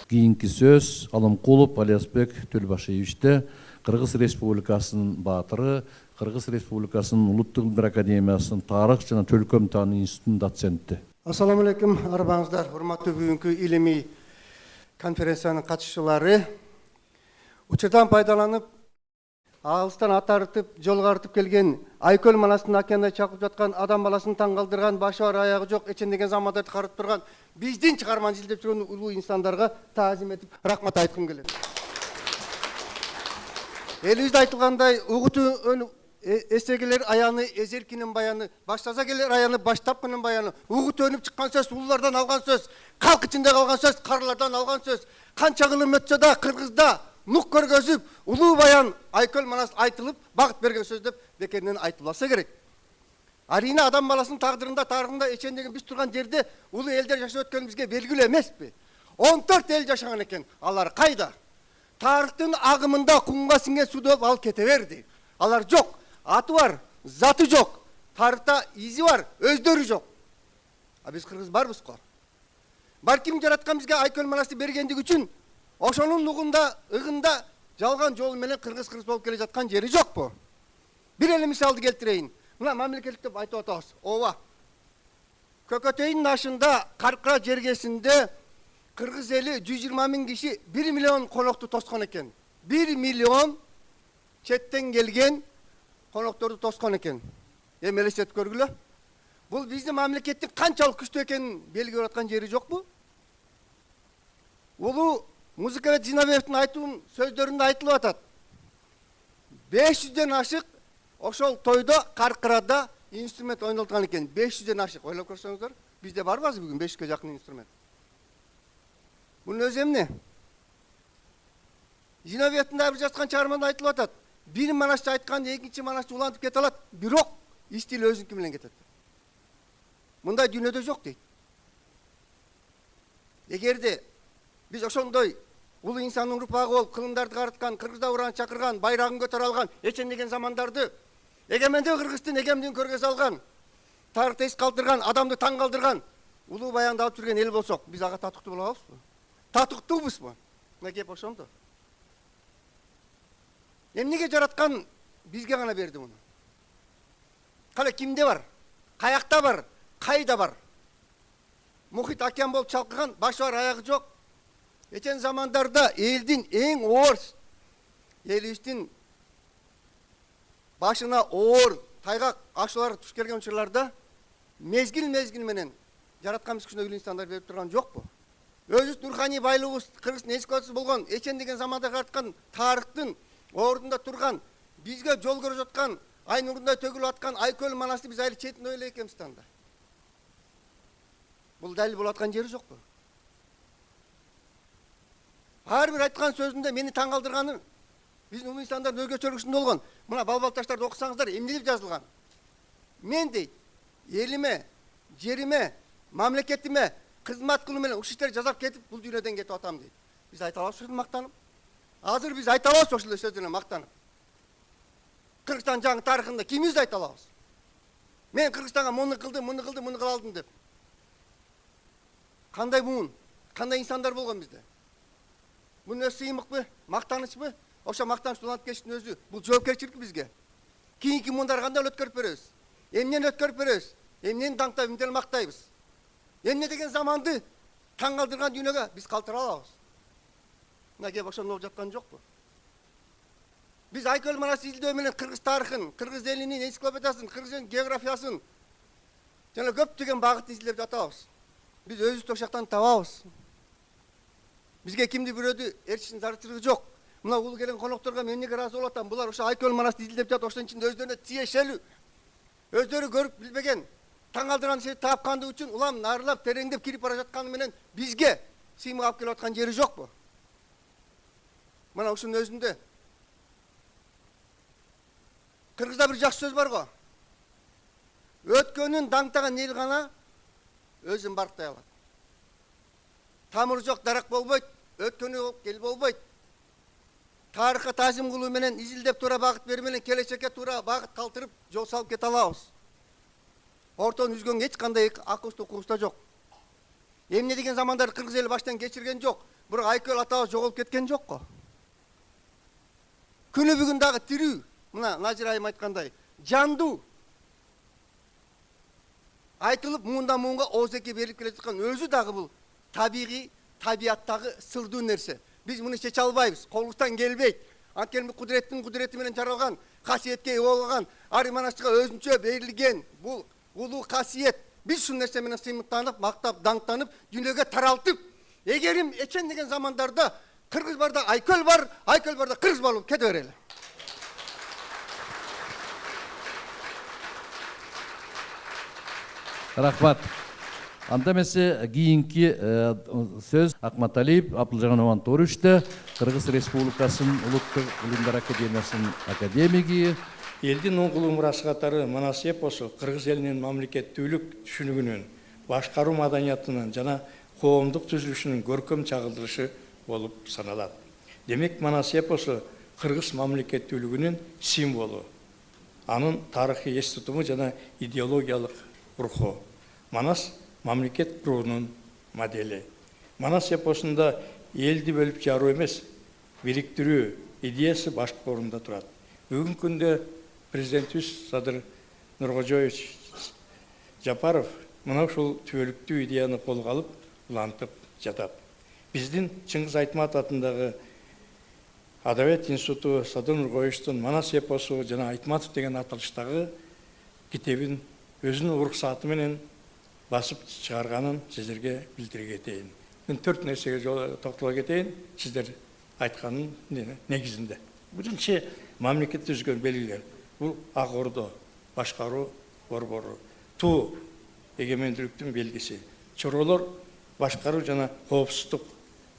D: Кийинки сөз Алымкулов Алиасбек Төлбашевичте, Кыргыз Республикасынын баатыры, Кыргыз Республикасынын Улуттук Илимдер Академиясынын тарых жана төлкөм тааны институтунун доценти.
H: Ассаламу алейкум, арбаңыздар, урматтуу бүгүнкү илимий конференциянын катышчылары. Учурдан пайдаланып, алыстан атартып, жолго артып келген, Айкөл Манастын океанда чакып жаткан, адам баласын таң калтырган, башы бар, аягы жок, эчендеген замандарды карып турган, биздин чыгарманы изилдеп жүргөн улуу инсандарга таазим этип, рахмат айткым келет. Элибизде айтылгандай, угуту эстегелер аяны, эзеркинин баяны, баштаса келер аяны, баштапкынын баяны, угут өнүп чыккан сөз, улуулардан алган сөз, калк ичинде калган сөз, карылардан алган сөз, канча кылым өтсө да Кыргызда нук көргөзүп, улуу баян Айкөл Манас айтылып, багыт берген сөз деп бекеринен айтылбаса керек. Арийне адам баласынын тагдырында, тарыхында эчендеген биз турган жерде улуу элдер жашап өткөн бизге белгилүү эмеспи? 14 эл жашаган экен. Алар кайда? Тарыхтын агымында кумга сиңген суу деп алып кете берди. Алар жок. Аты бар, заты жок. Тарыхта изи бар, өздөрү жок. А биз кыргыз барбыз го. Балким жараткан бизге Айкөл Манасты бергендиги үчүн ошонун нугунда, ыгында жалган жол менен кыргыз болуп келе жаткан жери жокпу? Бир эле мисалды келтирейин. Мына мамлекеттик деп айтып атабыз. Ооба. Көкөтөйдүн ашында, Каркыра жергесинде кыргыз эли 120 000 киши 1 миллион конокту тоскон экен. 1 миллион четтен келген конокторду тоскон экен. Эми элестетип көргүлө. Бұл біздің мемлекеттің қаншалық күшті екенін белгілеп жатқан жері жоқ бұл. Улуу Музыкабек Жинабековтың айтуын сөздерінде айтылып жатады. 500-ден ашық ошол тойда каркырада инструмент ойналтқан екен. 500-ден ашық. Ойлап көрсеңіздер, бізде бар базы бүгін 500-ге жақын инструмент. Бұның өзі эмне? Жинабековтың да бір жатқан чарманда айтылып жатады. Bir manasçı айтқанды екінші манасчы улантып кете алады, бирок истил өзүнүкү менен кетет. Мындай дүйнөдө жок дейт. Эгерде биз ошондой улуу инсандын урпагы болуп, кылымдарды карыткан, кыргызда уран чакырган, байрагын көтөрө алган, эчен деген замандарды эгемендүү Кыргыздын эгемдигин көргө салган, тарыхты эс калтырган, адамды таң калтырган улуу баянды алып жүрген эл болсок, биз ага татыктуу боло алабызбы? Татыктуубузбу? Мына кеп ошондо. Эмнеге жараткан бизге гана берди муну? Кала кимде бар? Каякта бар? Кайда бар? Мухит океан болуп чалкыган, башы бар, аягы жок. Эчен замандарда элдин эң оор, элибиздин башына оор тайгак ашуулар туш келген учурларда мезгил менен жараткан күчүнө үлүү инсандар берип турган жокпу? Өзүбүздүн руханий байлыгыбыз, Кыргыздын эскосы болгон эчен деген заманда караткан тарыхтын ордунда турган, бизге жол көрүп жаткан, ай нурундай төгүлүп аткан Айкөл манасты биз айыл четинде эле экенбиз танда. Бул далил болуп аткан жери жокпу? Ар бир айткан сөзүндө мени таң калтырганы, биздин улуу инсандардын өзгөчөлүгүндө болгон, мына балбалташтарды окусаңыздар эмне деп жазылган? Мен дейт, элиме, жериме, мамлекетиме кызмат кылуу менен ушул иштерди жасап кетип, бул дүйнөдөн кетип атам дейт. Биз айта алабыз ушул мактанып? Азыр биз айта алабыз ошол сөздөрүн мактанып. Кыргызстан жаңы тарыхында кимибиз айта алабыз? Мен Кыргызстанга муну кылдым, муну кыла алдым деп. Кандай буун, кандай инсандар болгон бизде? Бул сыймыкпы, мактанычпы? Ошо мактаныч улантып кетиштин өзү бул жоопкерчилик бизге. Кийинки муундар кандай өткөрүп беребиз? Эмнени өткөрүп беребиз? Эмнени даңктап, эмнени мактайбыз? Эмне деген заманды таң калтырган дүйнөгө биз калтыра алабыз? Мына кеп ошондо болуп жаткан жокпу? Биз Айкөл манасын изилдөө менен кыргыз тарыхын, кыргыз элинин энциклопедиясын, кыргыздын географиясын жана көптөгөн багытты изилдеп жатабыз. Биз өзүбүздү ошол жактан табабыз. Бизге кимди бирөөдү ээрчиштин зарылчылыгы жок. Мына улуу келген конокторго мен эмнеге ыраазы болуп атам? Булар ошо Айкөл манасты изилдеп жатат, ошонун ичинде өздөрүнө тиешелүү, өздөрү көрүп билбеген, таң калтырган нерсе таапкандыгы үчүн улам нарылап, тереңдеп кирип бара жатканы менен бизге сыймык алып келип аткан жери жокпу? Мына ушунун өзүндө кыргызда бир жакшы сөз бар го. Өткөнүн даңктаган эл гана өзүн барктай алат. Тамыры жок дарак болбойт, өткөнү эл болбойт. Тарыхка таазим кылуу менен изилдеп туура багыт берүү менен келечекке туура багыт калтырып жол салып кете алабыз. Ортон үзгөн эч кандай акыбыз укугубуз да жок. Эмне деген замандар кыргыз эли баштан кечирген жок, бирок Айкөл атабыз жоголуп кеткен жок го. Күнү бүгүн дагы тирүү, мына Назира айым айткандай, жандуу. Айтылып муундан муунга оозеке берип келе жаткан өзү дагы бул табигый, табияттагы сырдуу нерсе. Биз муну чече албайбыз, колубуздан келбейт. Анткени кудуреттин кудурети менен жаралган, касиетке ээ болгон, ар манасчыга өзүнчө берилген бул улуу касиет. Биз ушул нерсе менен сыймыктанып, мактап, даңктанып, дүйнөгө таралтып, эгерим эчен деген замандарда кыргыз барда Айкөл бар, Айкөл барда кыргыз болуп кете берели.
D: Рахмат. Анда эмесе кийинки сөз Акматалиев Абдылжан Амантуровичте, Кыргыз Республикасынын Улуттук Илимдар Академиясынын академиги.
I: Элдин оңгулуу мурасы катары Манас эпосу кыргыз элинин мамлекеттүүлүк түшүнүгүнүн, башкаруу маданиятынын жана коомдук түзүлүшүнүн көркөм чагылдырышы болуп саналат. Демек Манас эпосу кыргыз мамлекеттүүлүгүнүн символу, анын тарыхый эс тутуму жана идеологиялык руху. Манас мамлекет куруунун модели. Манас эпосунда элди бөлүп жаруу эмес, бириктирүү идеясы башкы орунда турат. Бүгүнкү күндө президентибиз Садыр Нуркожоевич Жапаров мына ушул түбөлүктүү идеяны колго алып, улантып жатат. Биздин Чыңгыз Айтматов атындагы Адабият институту Садыр Нуркожоевичтин Манас эпосу жана Айтматов деген аталыштагы китебин өзүнүн уруксаты менен басып чыгарганын сиздерге билдире кетейин. Мен 4 нерсеге токтоло кетейин, сиздер айтканын негизинде. Биринчи, мамлекет түзгөн белгилер. Бул ак ордо, башкаруу борбору, туу эгемендүүлүктүн белгиси. Чоролор башкаруу жана коопсуздук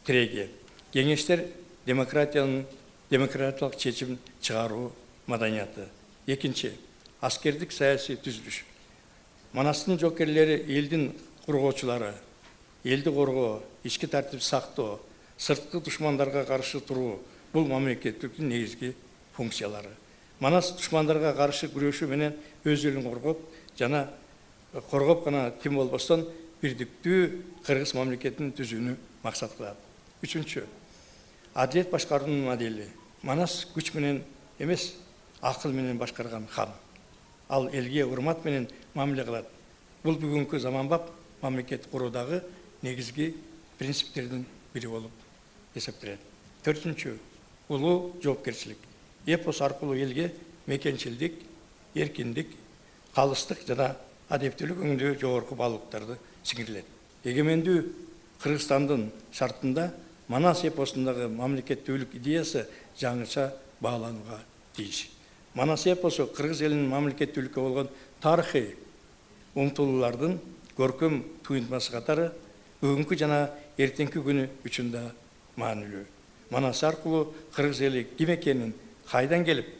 I: тиреги. Кеңештер демократиялык чечим чыгаруу маданияты. Экинчи, аскердик саясий түзүлүш. Манастын жоокерлери элдин кургоочулары, элди коргоо, ички тартип сактоо, сырткы душмандарга каршы туруу бул мамлекеттиктин негизги функциялары. Манас душмандарга каршы күрөшүү менен өз элин коргоп гана тим болбостон бирдиктүү кыргыз мамлекетин түзүүнү максат кылат. Үчүнчү, адилет башкаруунун модели. Манас күч менен эмес, акыл менен башкарган хан. Ал элге урмат менен мамиле кылат. Бул бүгүнкү заманбап мамлекет куруудагы негизги принциптердин бири болуп эсептелет. Төртүнчү, улуу жоопкерчилик. Эпос аркылуу элге мекенчилдик, эркиндик, калыстык жана адептүүлүк өңдүү жогорку баалуулуктарды сиңирилет. Эгемендүү Кыргызстандын шартында Манас эпосундагы мамлекеттүүлүк идеясы жаңыча бааланууга тийиш. Манас эпосу кыргыз элинин мамлекеттүүлүккө болгон тарыхый умтулуулардын көркөм туюндмасы катары бүгүнкү жана эртеңки күнү үчүн да маанилүү. Манас аркылуу кыргыз эли ким экенин, кайдан келип,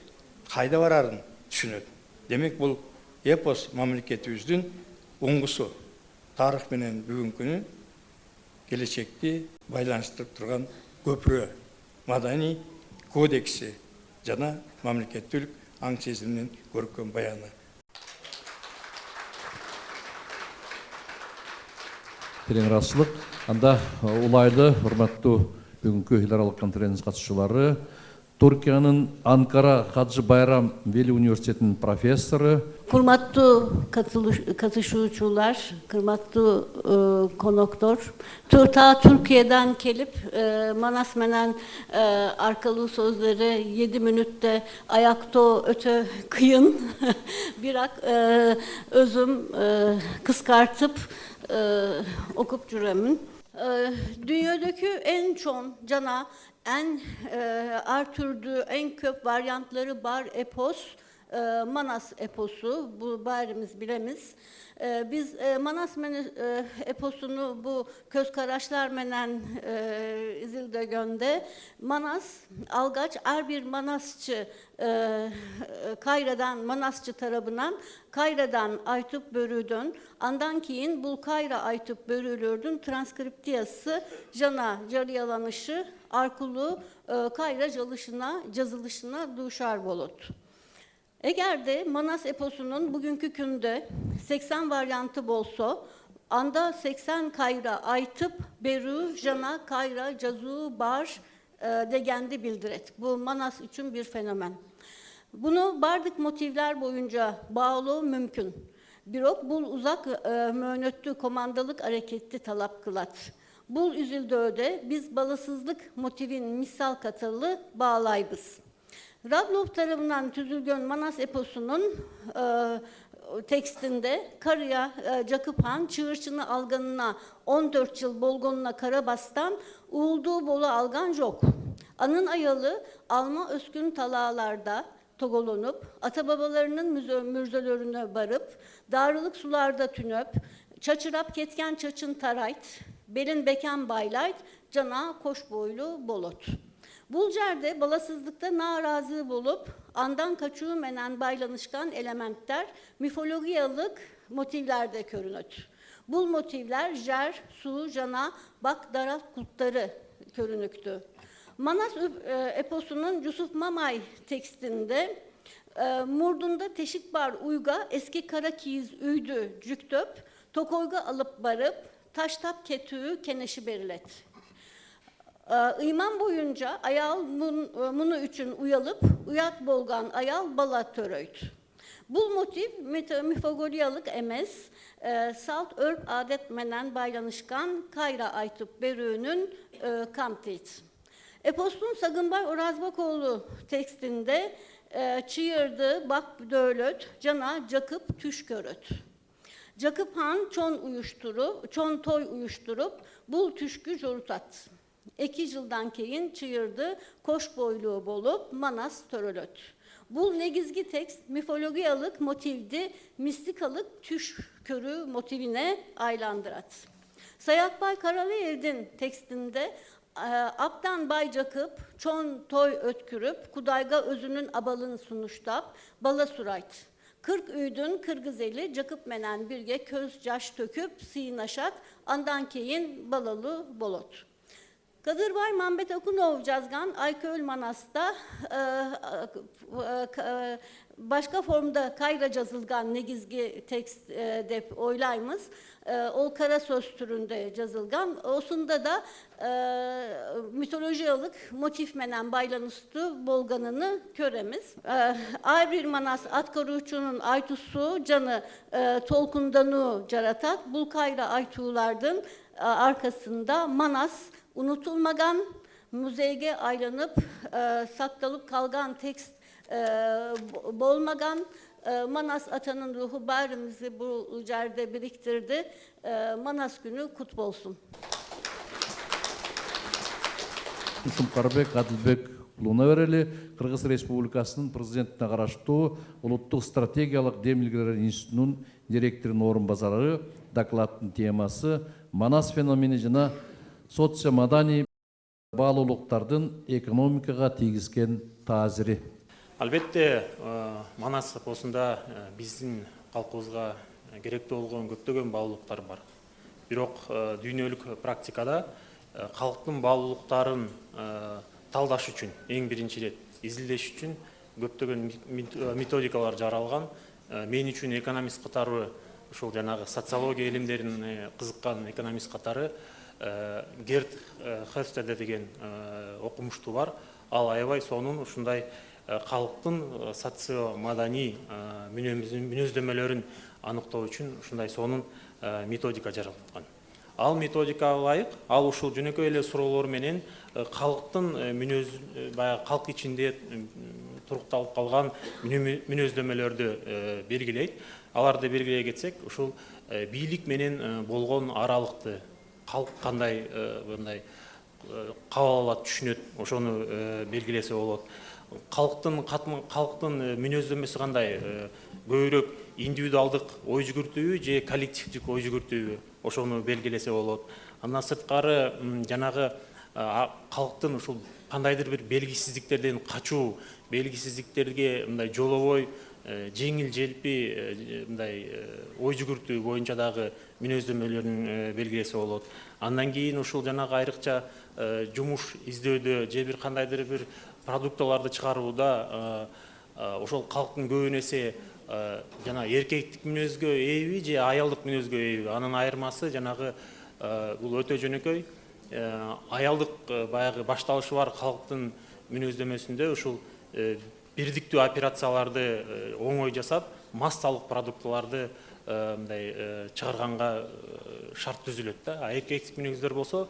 I: кайда барарын түшүнөт. Демек бул эпос мамлекетибиздин уңгусу, тарых менен бүгүнкүнү, келечекти байланыштырып турган көпүрө, маданий кодекси жана мамлекеттүүлүк аң сезиминин көркөм баяны.
D: Терең ыраазычылык. Анда улайлы, урматтуу бүгүнкү эл аралык конференция катышуучулары, Түркиянын Анкара Хаджы Байрам Вели университетинин профессору,
J: Kırmatlı katışucular, kırmatlı konuklar, Türkiye'den gelip Manas menen arkalı sözleri 7 minütte ayakta öte kıyın birak özüm kıskartıp okup cüremin. Dünyadaki en çok cana en artürdüğü en köp varyantları bar epos, Manas eposu, bu bayrimiz bilemiz. Biz Manas eposunu bu Közkaraşlar menen izilde gönde. Manas, algaç her bir Manasçı Kayra'dan, Manasçı tarafından Kayra'dan aytıp börüdün. Andan kiyin bul Kayra aytıp börülürdün. Transkriptiyası jana cariyalanışı arkulu Kayra cazılışına duşar bolut. Eğer de Manas eposunun bugünkü günde 80 varyantı bolsa, anda 80 Kayra aytıp beru jana Kayra cazu bar degendi bildiret. Bu Manas için bir fenomen. Bunu bardık motivler boyunca bağlı mümkün. Birok bul uzak möhnöttü komandalık hareketli talap kılat. Bul üzüldü öde biz balasızlık motivin misal katılı bağlaybız. Radlov tarafından tüzülgön Manas eposunun tekstinde Karıya Jakıp Han çığırçını alganına 14 yıl bolgonuna Karabas'tan uğulduğu bolu algan yok. Anın ayalı alma öskün talağlarda togolunup, atababalarının mürzölörüne varıp, darılık sularda tünöp, çaçırap ketken çaçın tarayt, belin beken baylayt, cana koş boylu bolot. Bulcer'de balasızlıkta narazı bulup, andan kaçığı menen baylanışkan elementler, mifologiyalık motivlerde körünöt. Bul motivler jer, su, jana, bak daral kultları körünüktü. Manas eposunun Yusuf Mamay tekstinde murdunda teşik bar uyga eski kara kiyiz üydü cüktöp tokoyga alıp barıp taştap ketüğü keneşi berilet. İman boyunca ayal munu üçün uyalıp uyat bolgan ayal bala töröyt. Bu motiv mifagoriyalık emez salt örp adet menen baylanışkan Kayra aytıp berüğünün kamteyt. Eposun Sagınbay Orazbakoğlu tekstinde çığırdı, bak dölöt, cana Jakıp tüşköröt. Jakıp Han çon toy uyuşturup, bul tüşkü jorutat. 2 yıldan keyin çığırdı, koş boyluğu bolup, manas törölöt. Bul negizgi tekst, mifologiyalık motivdi, mistikalık tüşkörü motivine aylandırat. Sayakbay Karalayev'in tekstinde Abdan Bay Jakıp, çon toy ötkürüp, kudayga özünün abalını sunuştap, bala surayt. 40 üydün Kırgız eli, Jakıp menen birge köz caş töküp, sıynaşat, andan keyin balalı bolot. Kadırbay Mambet Akunov жазған Ayköl Manas'ta başka formda kayra жазılgan negizgi tekst dep oylayımız. Ol kara söz türünde жазılgan. Osunda da mitolojiyalık motif menen baylanıştı bolganını köremiz. Aybir Manas Atkaruçu'nun aytusu canı tolkundanu caratat. Bul kayra aytuğlardın arkasında Manas unutulmagan, müzeyge aylanıp saklanıp kalgan tekst bolmagan, Manas atanın ruhu barimizi bu cerde biriktirdi. Manas günü kutlu olsun.
D: Шумкарбек Адылбек уулуна берели, Кыргыз Республикасынын президентине караштуу Улуттук стратегиялык демилгелер институтунун директорунун орун базары. Докладдын темасы Манас феномени жана социо-маданий баалуулуктардын экономикага тийгизген таасири.
K: Албетте, Манас эпосунда биздин калкыбызга керектүү болгон көптөгөн баалуулуктар бар. Бирок дүйнөлүк практикада калктын баалуулуктарын талдаш үчүн эң биринчи ирет изилдеш үчүн көптөгөн методикалар жаралган. Мен үчүн экономист катары ушул жанагы социология илимдерине кызыккан экономист катары Герт Херстеде деген окумуштуу бар. Ал аябай сонун ушундай калктын социо-маданий мүнөздөмөлөрүн аныктоо үчүн ушундай сонун методика жараткан. Ал методикага ылайык, ал ушул жөнөкөй эле суроолор менен калктын баягы калк ичинде турукталып калган мүнөздөмөлөрдү белгилейт. Аларды белгилей кетсек, ушул бийлик менен болгон аралыкты калк кандай мындай кабыл алат, түшүнөт, ошону белгилесе болот. Калктын мүнөздөмөсү кандай, көбүрөөк индивидуалдык ой жүгүртүүбү же коллективдик ой жүгүртүүбү, ошону белгилесе болот. Андан сырткары жанагы калктын ушул кандайдыр бир белгисиздиктерден качуу, белгисиздиктерге мындай жолобой, жеңил желпи мындай ой жүгүртүү боюнча дагы мүнөздөмөлөрүн белгилесе болот. Андан кийин ушул жанагы айрыкча жумуш издөөдө же бир кандайдыр бир продукталарды чыгарууда ошол калктын көбүн эсе жана эркектик мүнөзгө ээби же аялдык мүнөзгө ээби. Анын айырмасы жанагы бул өтө жөнөкөй. Аялдык баягы башталышы бар калктын мүнөздөмөсүндө ушул бирдиктүү операцияларды оңой жасап, массалык продукталарды мындай чыгарганга шарт түзүлөт да. Эркектик мүнөздөр болсо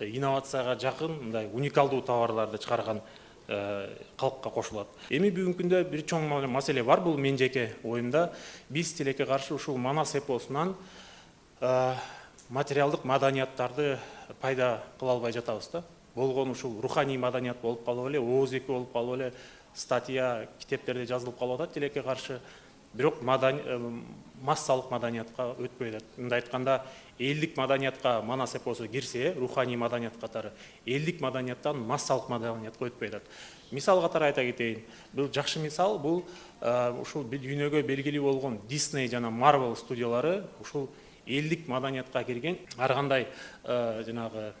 K: инновацияга жакын мындай уникалдуу товарларды чыгарган калкка кошулат. Эми бүгүнкү күндө бир чоң маселе бар, бул мен жеке оюмда. Биз тилекке каршы ушул Манас эпосунан материалдык маданияттарды пайда кыла албай жатабыз да. Болгон ушул руханий маданият болуп калып эле, ооз эки болуп калып эле, статья, китептерде жазылып калып атат тилекке каршы. Бирок массалык маданиятка өтпөй атат. Мындай айтканда, элдик маданиятка Манас эпосу кирсе, руханий маданият катары, элдик маданияттан массалык маданиятка өтпөй атат. Мисал катары айта кетейин. Бул жакшы мисал, бул ушул дүйнөгө белгилүү болгон Disney жана Marvel студиялары ушул элдик маданиятка кирген ар кандай жанагы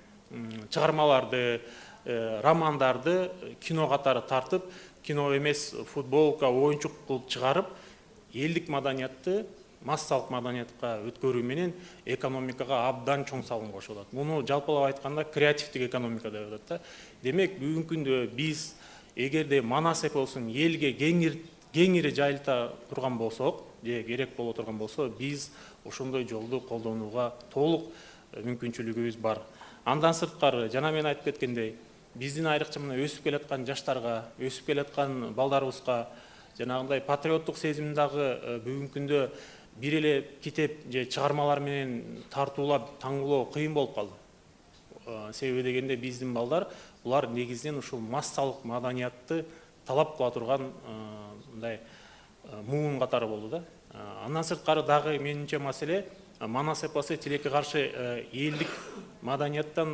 K: чыгармаларды, романдарды кино катары тартып, кино эмес футболка, оюнчук кылып чыгарып, элдик маданиятты массалык маданиятка өткөрүү менен экономикага абдан чоң салым кошулат. Муну жалпылап айтканда креативдик экономика деп атат да. Демек, бүгүнкү күндө биз эгерде Манас эпосун элге кеңири жайылта турган болсок, же керек боло турган болсо, биз ошондой жолду колдонууга толук мүмкүнчүлүгүбүз бар. Андан сырткары, жана мен айтып кеткендей, биздин айрыкча мына өсүп келаткан жаштарга, өсүп келаткан балдарыбызга жанагындай патриоттук сезим дагы бүгүнкү күндө бир эле китеп же чыгармалар менен тартуулап таңгылоо кыйын болуп калды. Себеби дегенде биздин балдар булар негизинен ушул массалык маданиятты талап кыла турган мындай муун катары болду да. Андан сырткары дагы менимче маселе Манас эпосу тилекке каршы элдик маданияттан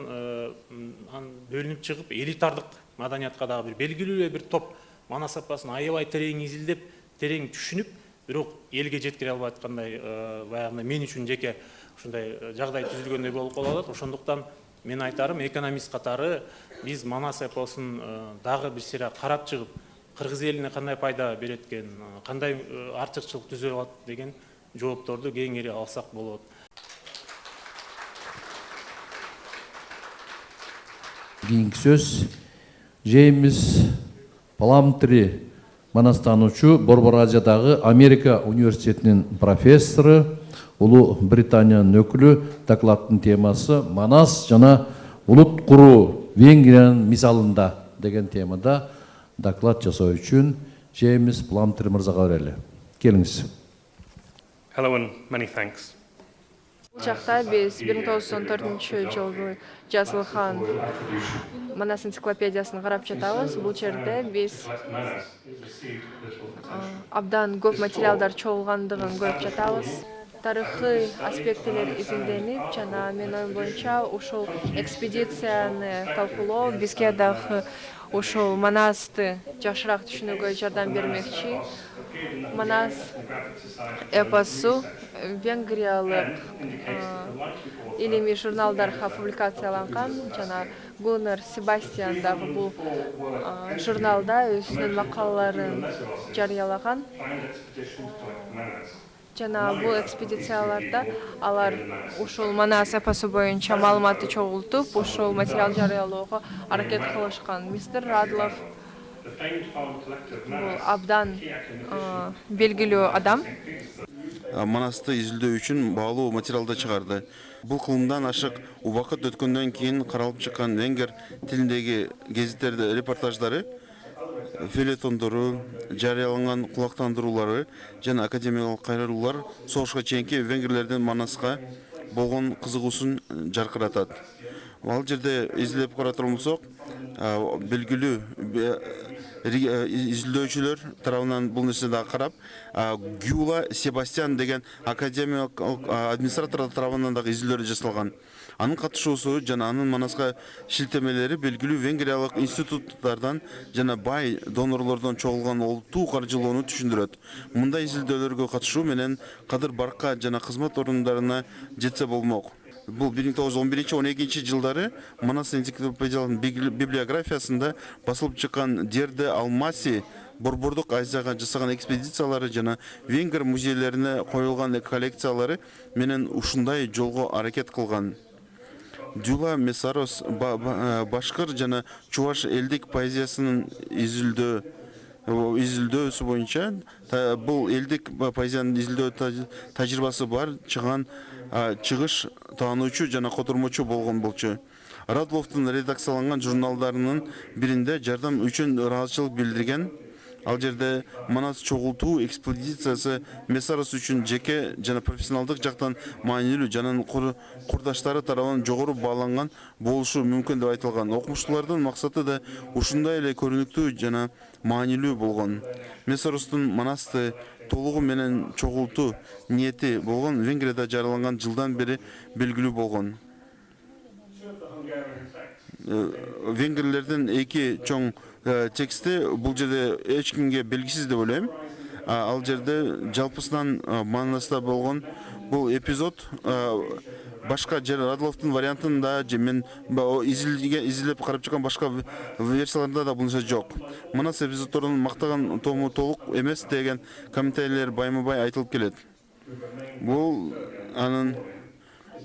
K: бөлүнүп чыгып элитардык маданиятка дагы бир белгилүү бир топ Манас эпосун аябай терең изилдеп, терең түшүнүп, бирок элге жеткире албай аткандай баягындай мен үчүн жеке ушундай жагдай түзүлгөндөй болуп калат. Ошондуктан мен айтарым, экономист катары биз Манас эпосун дагы бир сыйра карап чыгып, кыргыз элине кандай пайда берет экен, кандай артыкчылык түзө алат деген жоопторду кеңири алсак болот.
D: Кийинки сөз Джеймс Паламтри, манастануучу, Борбор Азиядагы Америка университетинин профессору, Улуу Британиянын өкүлү. Докладдын темасы Манас жана улут куруу Венгриянын мисалында деген темада доклад жасоо үчүн Джеймс Паламтри мырзага берели. Келиңиз.
L: Hello and many thanks.
M: Бул жакта биз 1914-жылы жазылган Манас энциклопедиясын карап жатабыз. Бул жерде биз абдан көп материалдар чогулгандыгын көрүп жатабыз. Тарыхый аспектилер изилденип, жана менин оюм боюнча ушул экспедицияны талкуулоо бизге дагы ушул Манасты жакшыраак түшүнүүгө жардам бермекчи. Манас эпосу венгриялык илимий журналдарга публикацияланган, жана Гуннар Себастьян дагы бул журналда өзүнүн макалаларын жарыялаган. Жана бул экспедицияларда алар ушул Манас эпосу боюнча маалыматты чогултуп, ушул материал жарыялоого аракет кылышкан. Мистер Радлов бул абдан белгилүү адам.
N: Манасты изилдөө үчүн баалуу материалды чыгарды. Бул кылымдан ашык убакыт өткөндөн кийин каралып чыккан венгер тилиндеги гезиттерде репортаждары, фельетондору, жарыяланган кулактандыруулары жана академиялык кайрылуулар согушка чейинки венгерлердин Манаска болгон кызыгуусун жаркыратат. Ал жерде изилдеп каратыр болсок, белгилүү изилдөөчүлөр тарабынан бул нерсе дагы карап, Гюла Себастьян деген академиялык администратор тарабынан дагы изилдөөлөр жасалган. Анын катышуусу жана анын Манаска шилтемелери белгилүү венгриялык институттардан жана бай донорлордон чогулган олуттуу каржылоону түшүндүрөт. Мындай изилдөөлөргө катышуу менен кадыр барка жана кызмат орундарына жетсе болмок. Бул 1911-12 жылдары Манас энциклопедиялык библиографиясында басылып чыккан Дерде Алмаси Борбордук Азияга жасаган экспедициялары жана венгер музейлерине коюлган коллекциялары менен ушундай жолго аракет кылган. Дюла Месарос башкыр жана чуваш элдик поэзиясынын изилдөөсү боюнча бул элдик поэзиянын изилдөө тажрыйбасы бар чыгыш таануучу жана котормочу болгон болчу. Радловдун редакцияланган журналдарынын биринде жардам үчүн ыраазычылык билдирген. Ал жерде Манас чогултуу экспедициясы Месарос үчүн жеке жана профессионалдык жактан маанилүү жана курдаштары тарабынан жогору бааланган болушу мүмкүн деп айтылган. Окумуштуулардын максаты да ушундай эле көрүнүктүү жана маанилүү болгон. Месаростун Манасты толугу менен чогултуу ниети болгон Венгрияда жарыяланган жылдан бери белгилүү болгон. Венгерлердин эки чоң тексти бул жерде эч кимге белгисиз деп ойлойм. Ал жерде жалпысынан Манаста болгон бул эпизод башка жер Радловдун вариантында же мен изилдеп карап чыккан башка версияларында да бул нерсе жок. Манас эпизоддорун мактаган тому толук эмес деген комментарийлер байма-бай айтылып келет. Бул анын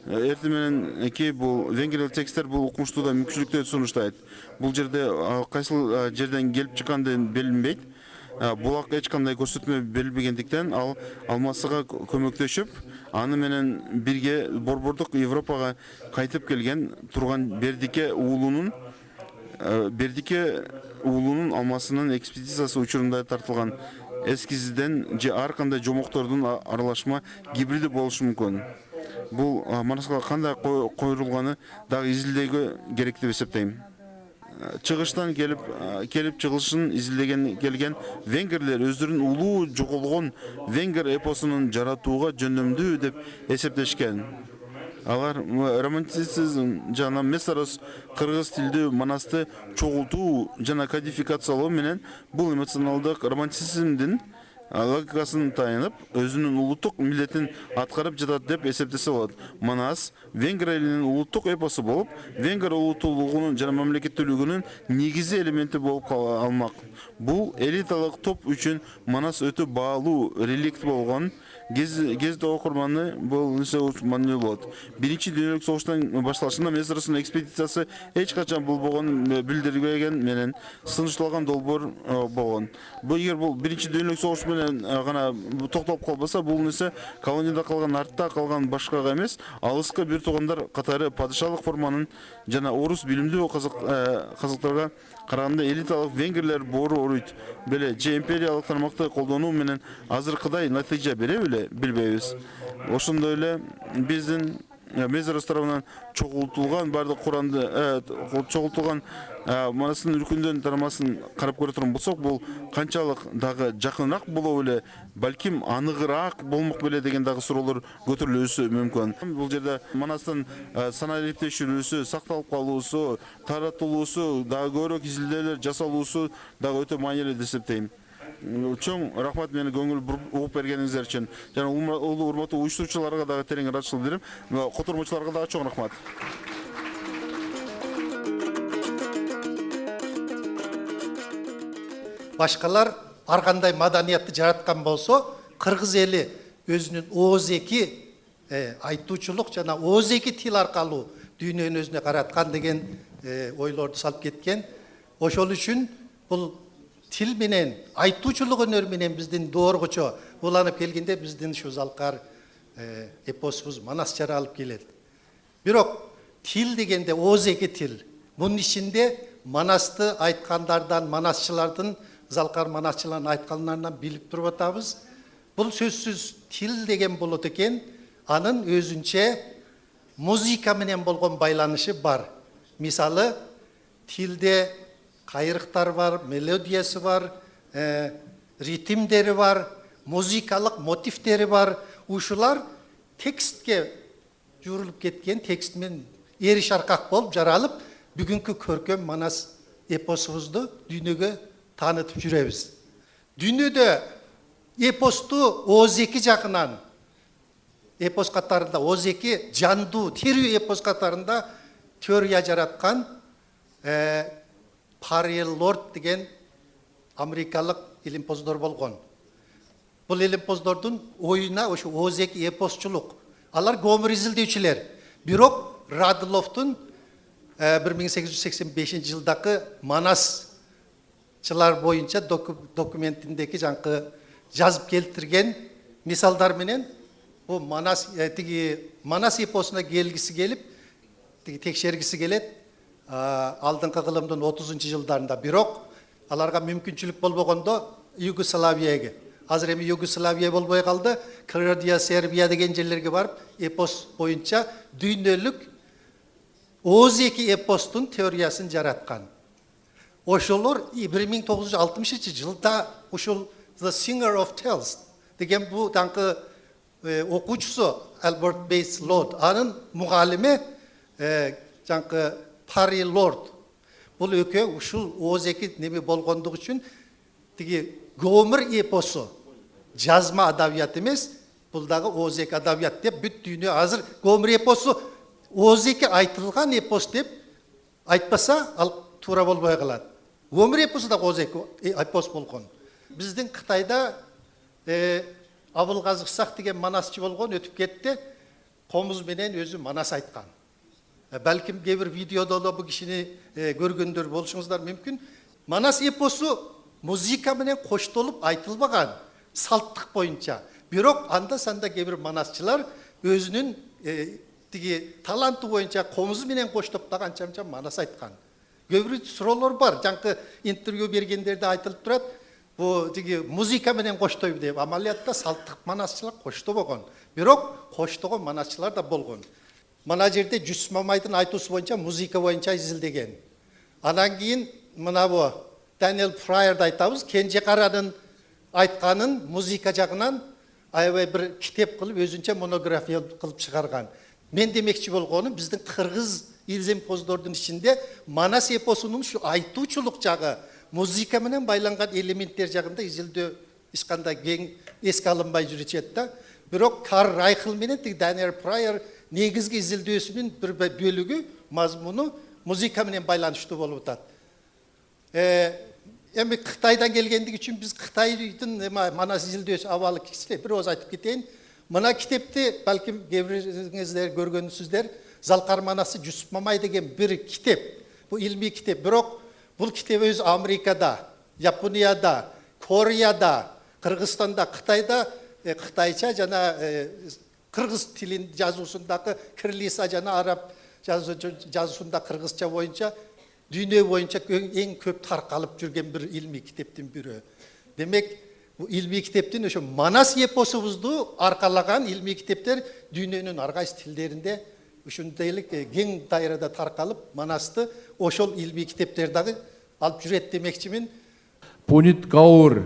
N: эртең менен бул венгриялык тексттер бул окумуштууда мүмкүнчүлүктөрдү сунуштайт. Бул жерде кайсыл жерден келип чыкканды билинбейт. Булак эч кандай көрсөтмө берилбегендиктен ал Алмасыга көмөктөшүп, аны менен бирге Борбордук Европага кайтып келген турган Бердике уулунун Бердике уулунун алмасынын экспедициясы учурунда тартылган эскизден же ар кандай жомоктордун аралашма гибриди болушу мүмкүн. Бул Манаска кандай койрулганы дагы изилдөөгө керек деп эсептейм. Чыгыштан келип чыгылышын изилдеген келген венгерлер өздөрүнүн улуу жоголгон венгер эпосунун жаратууга жөндөмдүү деп эсептешкен. Алар романтицизм жана месарос кыргыз тилдүү манасты чогултуу жана кодификациялоо менен бул эмоционалдык романтицизмдин логикасын таянып, өзүнүн улуттук милдетин аткарып жатат деп эсептесе болот. Манас венгер элинин улуттук эпосу болуп, венгер улуттуулугунун жана мамлекеттүүлүгүнүн негизи элементи болуп алмак. Бул элиталык топ үчүн Манас өтө баалуу реликт болгон кезде окурманы бул маанилүү болот. Биринчи дүйнөлүк согуштун башталышында Месаростун экспедициясы эч качан булбогон билдирбеген менен сынышталган долбоор болгон. Эгер бул биринчи дүйнөлүк согуш менен гана токтолуп калбаса, бул нерсе колонияда калган, артта калган башкага эмес, алыскы бир туугандар катары падышалык форманын жана орус билимдүү казактарга караганда элиталык венгерлер боору оруйт беле же империялык тармакты колдонуу менен азыркыдай натыйжа бере беле билбейбиз. Ошондой эле биздин Месарос тарабынан чогултулган бардык Куранды чогултулган Манастын үркүндөн тарамасын карап көрө турган болсок, бул канчалык дагы жакыныраак боло беле, балким аныгыраак болмок беле деген дагы суроолор көтөрүлүшү мүмкүн. Бул жерде Манастын санаа иликтешүүсү, сакталып калуусу, таратылуусу, дагы көбүрөөк изилдөөлөр жасалуусу дагы өтө маанилүү деп эсептейм. Чоң рахмат мени көңүл угуп бергениңиздер үчүн. Жана улуу урматтуу уюштуруучуларга дагы терең ыраазычылык билдирем. Котормочуларга дагы чоң рахмат.
O: Башкалар ар кандай маданиятты жараткан болсо, кыргыз эли өзүнүн ооз-эки айтуучулук жана ооз-эки тил аркылуу дүйнөнү өзүнө караткан деген ойлорду салып кеткен. Ошол үчүн бул тил менен, айтуучулук өнөр менен биздин дооргучу уланып келгенде биздин ушу залкар эпосубуз Манас жаралып келет. Бирок тил дегенде ооз-эки тил. Мунун ичинде Манасты айткандардан, манасчылардын, залкар манасчылардын айткандарынан билип туруп атабыз. Бул сөзсүз тил деген болот экен, анын өзүнчө музыка менен болгон байланышы бар. Мисалы, тилде кайрыктар бар, мелодиясы бар, ритмдери бар, музыкалык мотивтери бар. Ушулар текстке журулуп кеткен, текст менен эриш аркак болуп жаралып, бүгүнкү көркөм Манас эпосубузду дүйнөгө таанытып жүрөбүз. Дүйнөдө эпосту ооз-эки жагынан, эпос катарында ооз-эки жандуу, тирүү эпос катарында теория жараткан Париел Лорд деген америкалык илимпоздор болгон. Бул илимпоздордун оюна ошо ооз-эки эпосчулук. Алар көмүр изилдөөчүлөр. Бирок Радловдун 1885 жылдагы Манасчылар боюнча документиндеги жаңкы жазып келтирген мисалдар менен бул Манас эпосуна келгиси келип, текшергиси келет. Алдыңкы кылымдын 30 жылдарында. Бирок аларга мүмкүнчүлүк болбогондо Югославияга, азыр эми Югославия болбой калды, Кыргызия, Сербия деген жерлерге барып, эпос боюнча дүйнөлүк ооз-эки эпостун теориясын жараткан. Ошолор 1960 жылда ушул The Singer of Tales деген бул таңкы окуучусу Альберт Бейс Лорд, анын мугалими жаңкы Пари Лорд. Бул экөө ушул ооз-эки неме болгондугу үчүн тиги көмүр эпосу жазма адабият эмес, бул дагы ооз-эки адабият деп бүт дүйнө азыр көмүр эпосу ооз-эки айтылган эпос деп айтпаса, ал туура болбой калат. Көмүр эпосу да ооз-эки эпос болгон. Биздин Кытайда Абылгазы Сак деген манасчы болгон, өтүп кетти. Комуз менен өзү манас айткан. Балким кээ-бир видеодо да бул кишини көргөндөр болушуңуздар мүмкүн. Манас эпосу музыка менен коштолуп айтылбаган, салттык боюнча. Бирок анда-санда кээ-бир манасчылар өзүнүн тиги таланты боюнча комузу менен коштоп да канча манас айткан. көп бир суроолор бар. Жаңкы интервью бергендерде айтылып турат. Бу тиги музыка менен коштойбу деп. Амалиятта салттык манасчылар коштобогон. Бирок коштогон манасчылар да болгон. Мына жерде Жүсүп Мамайдын айтуусу боюнча музыка боюнча изилдеген. Анан кийин мына бу Daniel Fryer'ды айтабыз. Кенже Каранын айтканын музыка жагынан аябай бир китеп кылып, өзүнчө монография кылып чыгарган. Мен демекчи болгонум, биздин кыргыз илземпоздордун ичинде Манас эпосунун ушу айтуучулук жагы, музыка менен байланган элементтер жагында изилдөө эч кандай кең эске алынбай жүрүшөт да. Бирок Карл Райхл менен Daniel Fryer негизги изилдөөсүнүн бир бөлүгү, мазмуну музыка менен байланыштуу болуп атат. Эми Кытайдан келгендиги үчүн биз Кытайдын Манас изилдөөсү абалы кичине бир ооз айтып кетейин. Мына китепти балким кээ-бириңиздер көргөнсүздөр, Залкар Манасы Жүсүп Мамай деген бир китеп. Бу илмий китеп. Бирок бул китеп өз Америкада, Японияда, Кореяда, Кыргызстанда, Кытайда Кытайча жана кыргыз тилин жазуусундагы кириллица жана араб жазуусунда кыргызча боюнча дүйнө боюнча эң көп таркалып жүрген бир илмий китептин бирөө. Демек, бу илмий китептин ошо Манас эпосубузду аркалаган илмий китептер дүйнөнүн ар кайсы тилдеринде ушундай кең дайрада таркалып, Манасты ошол илмий китептер дагы алып жүрөт демекчимин.
D: Пунит Каур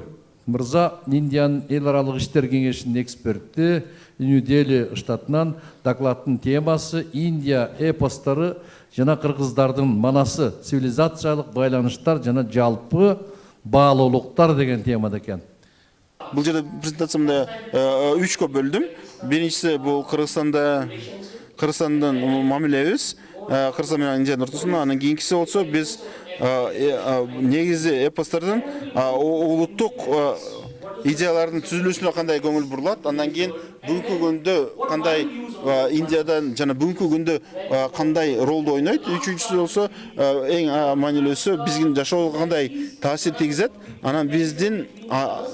D: мырза Индиянын эл аралык иштер кеңешинин эксперти, Нью-Дели штатынан докладдын темасы Индия эпостары жана кыргыздардын манасы, цивилизациялык байланыштар жана жалпы баалуулуктар деген темада экен.
N: Бул жерде презентациямда 3 бөлдүм. Биринчиси бул Кыргызстандын мамилебиз, Кыргызстан менен Индиянын ортосунда, анан кийинкиси болсо биз негизи эпостардын улуттук идеялардын түзүлүүсүнө кандай көңүл бурулат, андан кийин бүгүнкү күндө кандай Индиядан жана бүгүнкү күндө кандай ролду ойнойт. Үчүнчүсү болсо эң маанилүүсү биздин жашоого кандай таасир тийгизет. Анан биздин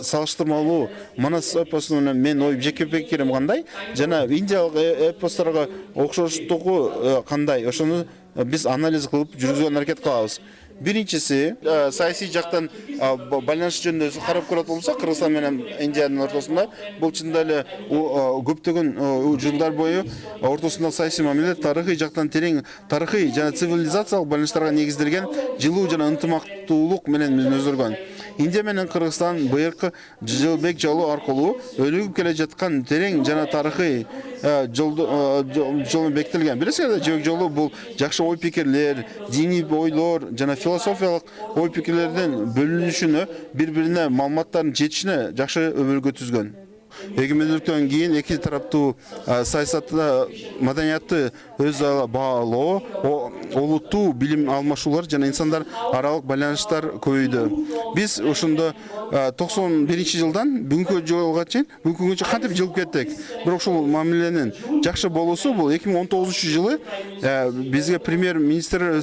N: салыштырмалуу Манас эпосу менен мен ой жеке пикирим кандай жана индиялык эпостторго окшоштугу кандай, ошону биз анализ кылып жүргүзгөнгө аракет кылабыз. Биринчиси саясий жактан байланыш жөнүндө карап көрөт болсок, Кыргызстан менен Индиянын ортосунда бул чында эле көптөгөн жылдар бою ортосунда саясий мамиле тарыхый жактан терең тарыхый жана цивилизациялык байланыштарга негизделген жылуу жана ынтымактуулук менен өзгөргөн. Индия менен Кыргызстан быйыркы жылбек жолу аркылуу өнүгүп келе жаткан терең жана тарыхый жолу бекитилген. Билесиңер, жибек жолу бул жакшы ой пикирлер, диний ойлор жана философиялык ой пикирлердин бөлүнүшүнө, бири-бирине маалыматтардын жетишине жакшы өбөлгө түзгөн. Эгемендүүлүктөн кийин эки тараптуу саясатта маданиятты өз баалоо, олуттуу билим алмашуулар жана инсандар аралык байланыштар көбөйдү. Биз ошондо 91-жылдан бүгүнкү жылга чейин, бүгүнкү күнгө кантип жылып кеттик. Бирок ушул мамиленин жакшы болуусу бул 2019-жылы бизге премьер-министр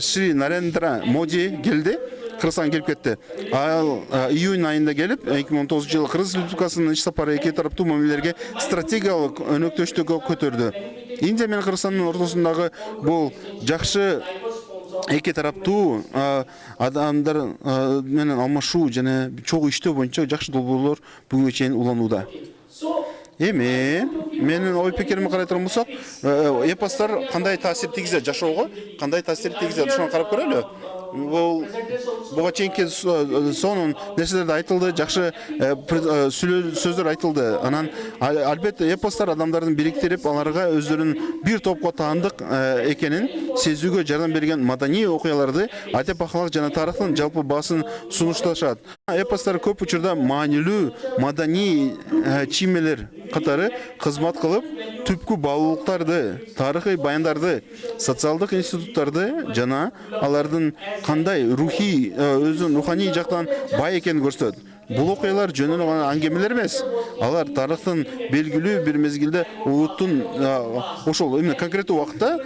N: Шри Нарендра Моди келди. Кыргызстан келип кетти. Ал июнь айында келип, 2019 жылы Кыргыз Республикасынын ич сапары эки тараптуу мамилелерге стратегиялык өнөктөштүккө көтөрдү. Индия менен Кыргызстандын ортосундагы бул жакшы эки тараптуу адамдар менен алмашуу жана чогуу иштөө боюнча жакшы долбоорлор бүгүнкү чейин уланууда. Эми менин ой пикиримди карай турган болсок, эпостор кандай таасир тийгизет жашоого, кандай таасир тийгизет, ошону карап көрөлү. Буга чейинки сонун нерселер айтылды, жакшы сөздөр айтылды. Анан албетте эпостор адамдарды бириктирип, аларга өздөрүнүн бир топко таандык экенин сезүүгө жардам берген маданий окуяларды, адеп акылак жана тарыхтын жалпы баасын сунушташат. Эпостор көп учурда маанилүү маданий чиймелер катары кызмат кылып, түпкү баалуулуктарды, тарыхый баяндарды, социалдык институттарды жана алардын кандай рухий, өзүнүн руханий жактан бай экенин көрсөтөт. Бул окуялар жөнүнө гана аңгемелер эмес. Алар тарыхтын белгилүү бир мезгилде улуттун ошол эмне конкреттүү убакытта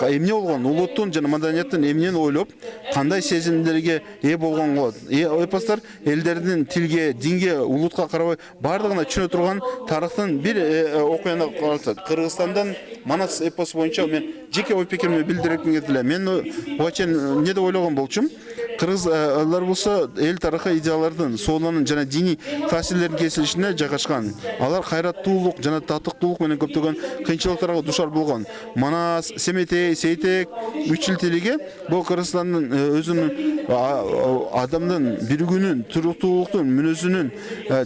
N: эмне болгон, улуттун жана маданияттын эмнени ойлоп, кандай сезимдерге ээ болгон болот. Эпостор элдердин тилге, динге, улутка карабай бардыгына түшүнө турган тарыхтын бир окуяны калат. Кыргызстандан Манас эпосу боюнча мен жеке ой пикиримди билдиргим келди. Мен буга эмне деп ойлогон болчумун? Кыргыздар болсо эл тарыхы идеялардын, соолонун жана диний таасирлердин кесилишине жайгашкан. Алар кайраттуулук жана татыктуулук менен көптөгөн кыйынчылыктарга душар болгон. Манас, Семетей, Сейтек, Үч эл тилиге бул Кыргызстандын өзүнүн адамдын биригүүнүн, туруктуулуктун, мүнөзүнүн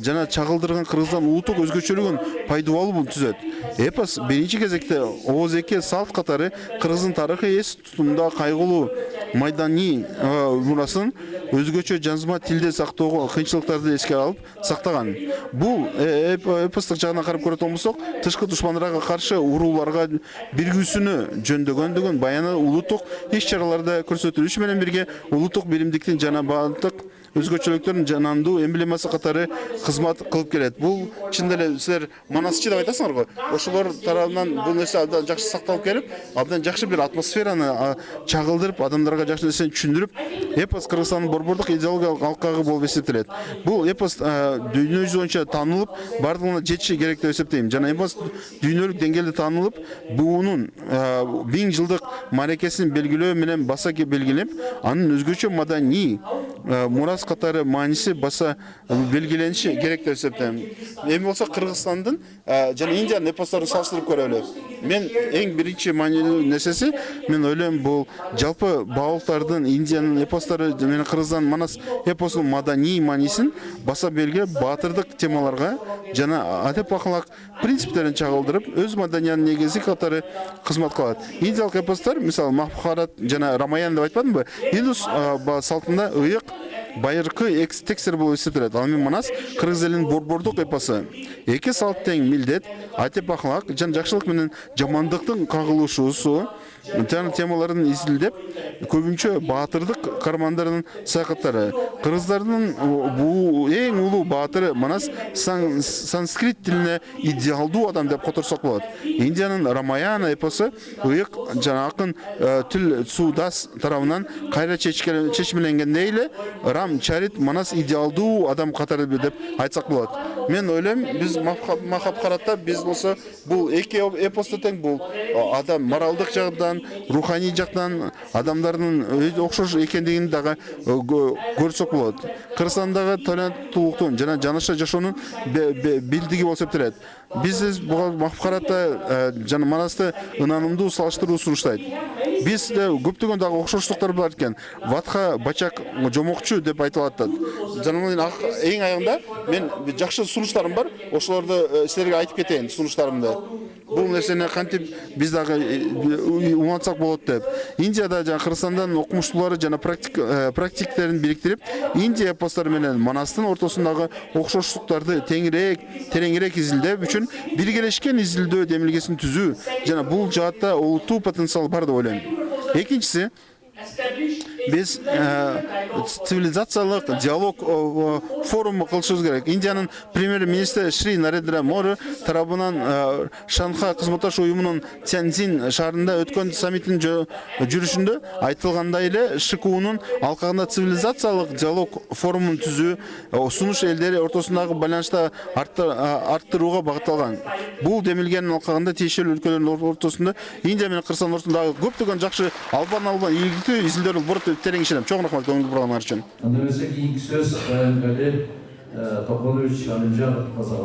N: жана чагылдырган Кыргызстан улуттук өзгөчөлүгүн пайдалуу түзөт. Эпос биринчи кезекте ооз-эки салт катары Кыргыздын тарыхы эс тутумда кайгылуу майдани мурасын өзгөчө жазма тилде сактоого кыйынчылыктарды эске алып сактаган. Бул эпостук жагынан карап көрөт болсок, тышкы душмандарга каршы урууларга биргүүсүнө жөндөгөндүгүн баяны улуттук иш-чараларда көрсөтүлүшү менен бирге улуттук биримдиктин жана баардык өзгөчөлүктөрдүн жанандуу эмблемасы катары кызмат кылып келет. Бул чындап эле силер манасчы деп айтасыңар го. Ошолор тарабынан бул нерсе абдан жакшы сакталып келип, абдан жакшы бир атмосфераны чагылдырып, адамдарга жакшы нерсени түшүндүрүп, эпос Кыргызстандын борбордук идеологиялык алкагы болуп эсептелет. Бул эпос дүйнө жүзү боюнча таанылып, бардыгына жетиши керек деп эсептейм. Жана эпос дүйнөлүк деңгээлде таанылып, буунун 1000 жылдык марекесин белгилөө менен баса белгилеп, анын өзгөчө маданий мурас катары мааниси баса белгилениши керек деп эсептейм. Эми болсо Кыргызстандын жана Индиянын эпосторун салыштырып көрөлү. Мен эң биринчи маанилүү нерсеси, мен ойлойм, бул жалпы баалыктардын Индиянын эпостору менен Кыргызстан Манас эпосунун маданий маанисин баса белгилеп, баатырдык темаларга жана адеп акылак принциптерин чагылдырып, өз маданиянын негизи катары кызмат кылат. Индиялык эпостор, мисалы Махабхарат жана Рамаян деп айтпадымбы? Индус салтында ыйык байыркы текстер болуп эсептелет. Ал эми Манас кыргыз элинин борбордук эпосу. Эки салт тең милдет, адеп акылак жана жакшылык менен жамандыктын кагылышуусу жана темаларын изилдеп, көбүнчө баатырдык кармандарынын саякаттары. Кыргыздардын бул эң улуу баатыры Манас санскрит тилине идеалдуу адам деп которсок болот. Индиянын Рамаяна эпосу ыйык жана акын тил Судас тарабынан кайра чечмеленгендей эле Рам Чарит Манас идеалдуу адам катары деп айтсак болот. Мен ойлойм, биз Махабхаратта биз болсо бул эки эпосту тең, бул адам моралдык жагдан, руханий жактан адамдардын окшош экендигин дагы көрсөк болот. Кыргызстандагы толеранттуулуктун жана жанаша жашоонун билдиги болуп эсептелет. Биз буга Махабхаратта жана Манасты ынанымдуу салыштыруу сунуштайт. Бизде көптөгөн дагы окшоштуктар бар экен. Ватха бачак жомокчу деп айтылат. Жана эң аягында мен жакшы сунуштарым бар. Ошолорду силерге айтып кетейин, сунуштарымды. Бул нерсени кантип биз дагы улантсак болот деп. Индияда жана Кыргызстандан окумуштуулары жана практиктерин бириктирип, Индия эпостор менен Манастын ортосундагы окшоштуктарды тереңирээк изилдеп үчүн биргелешкен изилдөө демилгесин түзүү жана бул жаатта улуттуу потенциал бар деп ойлойм. Экинчиси, биз цивилизациялык диалог форуму кылышыбыз керек. Индиянын премьер-министри Шри Нарендра Мори тарабынан Шанхай кызматташ уюмунун Тяньцзин шаарында өткөн саммиттин жүрүшүндө айтылгандай эле ШКУнун алкагында цивилизациялык диалог форумун түзүү сунуш элдери ортосундагы байланышты арттырууга багытталган. Бул демилгенин алкагында тиешелүү өлкөлөрдүн ортосунда Индия менен Кыргызстан ортосундагы көптөгөн жакшы албан ийгиликтүү изилдөр болот деп терең ишенем. Чоң рахмат көңүл бурганыңар үчүн.
D: Анда эмесе кийинки сөз Кайымкали Тополович Алимжан Казак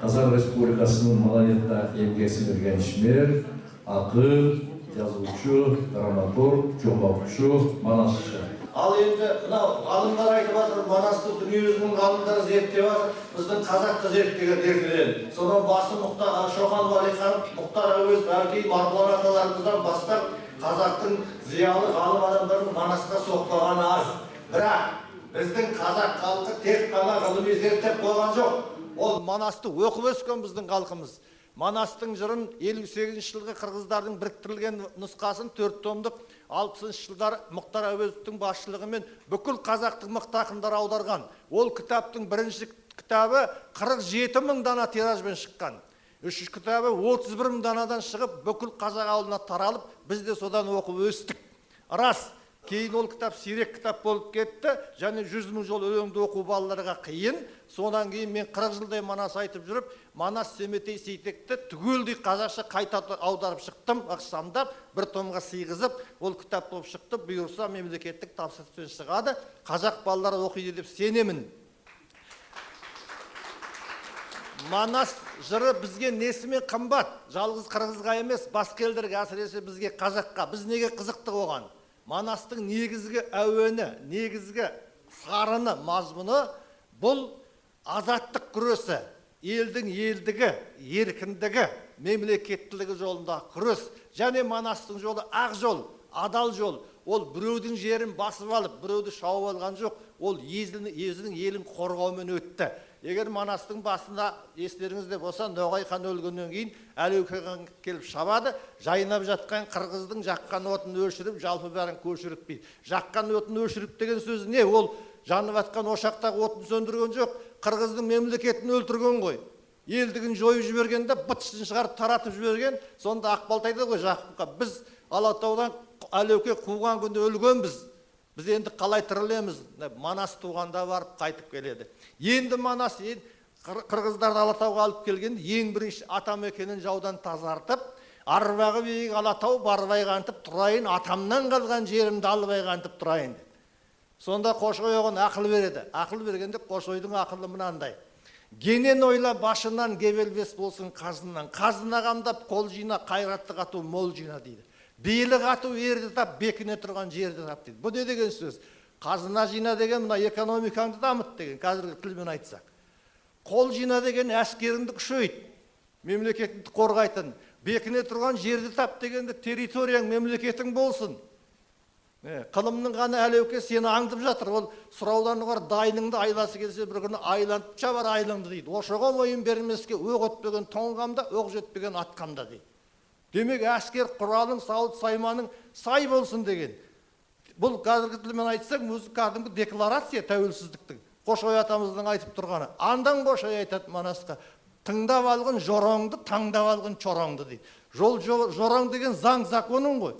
D: Казак Республикасынын маданиятта эмгек сиңирген ишмер, акын, жазуучу, драматург, жомокчу, манасчы.
P: Ал енді ғалымдар айтып жатыр, Манасты дүниежүзінің ғалымдары зерттеп жатыр, біздің қазақты зерттеген. Содан басы Шоқан Уәлихан, Мұхтар Әуезов, әркей марғұлан аталарымыздан бастап қазақтың зиялы ғалым адамдардың Манасқа соқпағаны аз. Бірақ біздің қазақ халқы тек қана ғылыми зерттеп қойған жоқ. Ол Манасты оқып өскен біздің халқымыз. Манастың жырын 58 жылғы қырғыздардың біріктірілген нұсқасын 4 томдық 60 жылдар Мұхтар Әуезовтің басшылығымен бүкіл қазақтың мықты ақындар аударған. Ол кітаптың бірінші кітабы 47 мың дана тиражбен шыққан. Үшінші кітабы 31 мың данадан шығып, бүкіл қазақ ауылына таралып, біз де содан оқып өстік. Рас, кейін ол кітап сирек кітап болып кетті, және 100 мың жол өлеңді оқу балаларға қиын. Сонан кейін мен 40 жылдай Манас айтып жүріп, Манас Семетей Сейтекті түгелдей қазақша қайта аударып шықтым, ықшамдап, бір томға сыйғызып, ол кітап болып шықты, бұйырса мемлекеттік тапсырыспен шығады. Қазақ балалары оқиды деп сенемін. Манас жыры бізге несімен қымбат, жалғыз қырғызға емес, басқа елдерге, әсіресе бізге қазаққа, біз неге қызықтық оған? Манастың негізгі әуені, негізгі сарыны, мазмұны бұл азаттық күресі, елдің елдігі, еркіндігі, мемлекеттілігі жолында күрес. Және Манастың жолы ақ жол, адал жол. Ол біреудің жерін басып алып, біреуді шауып алған жоқ. Ол өзінің елін қорғаумен өтті. Егер Манастың басында естеріңізде болса, Ноғай хан өлгеннен кейін Әлеуке хан келіп шабады, жайнап жатқан қырғыздың жаққан отын өшіріп, жалпы бәрін көшіріппейді. Жаққан отын өшіріп деген сөз не? Ол жанып жатқан ошақтағы отын сөндірген жоқ, қырғыздың мемлекетін өлтірген ғой. Елдігін жойып жібергенде бытышын шығарып таратып жіберген. Сонда Ақбалтайда ғой Жақыпқа, біз Алатаудан Әлеуке қуған күнде өлгенбіз. Біз енді қалай тірілеміз? Манас туғанда барып қайтып келеді. Енді Манас қырғыздарды Алатауға алып келген, ең бірінші атамекенін жаудан тазартып, арбағы биік Алатау барбай қантып тұрайын, атамнан қалған жерімді албай қантып тұрайын. Сонда Қошой оған ақыл береді. Ақыл бергенде Қошойдың ақылы мынандай: генен ойла башынан кебелбес болсын қазынан, қазына қамдап қол жина, қайратты қату мол жина дейді. Бейлі қату ерді тап, бекіне тұрған жерді тап дейді. Бұл не деген сөз? Қазына жина деген мына экономикаңды дамыт деген, қазіргі тілмен айтсақ. Қол жина деген әскеріңді күшейт, мемлекетіңді қорғайтын. Бекіне тұрған жерді тап дегенде территорияң мемлекетің болсын. Қылымның ғана Әлеуке сені аңдып жатыр. Ол сұрауларны бар, дайыныңды айласы келсе бір күні айланып жабар айлыңды дейді. Ошоға мойын бермеске оқ өтпеген тоңғамда, оқ жетпеген атқамда дейді. Демек әскер құралың, сауыт сайманың сай болсын деген. Бұл қазіргі тілмен айтсақ, өзі кәдімгі декларация тәуелсіздіктің. Қошой атамыздың айтып тұрғаны. Андан Қошой айтады Манасқа: тыңдап алғын жораңды, таңдап алғын чораңды дейді. Жораң деген заң законың ғой.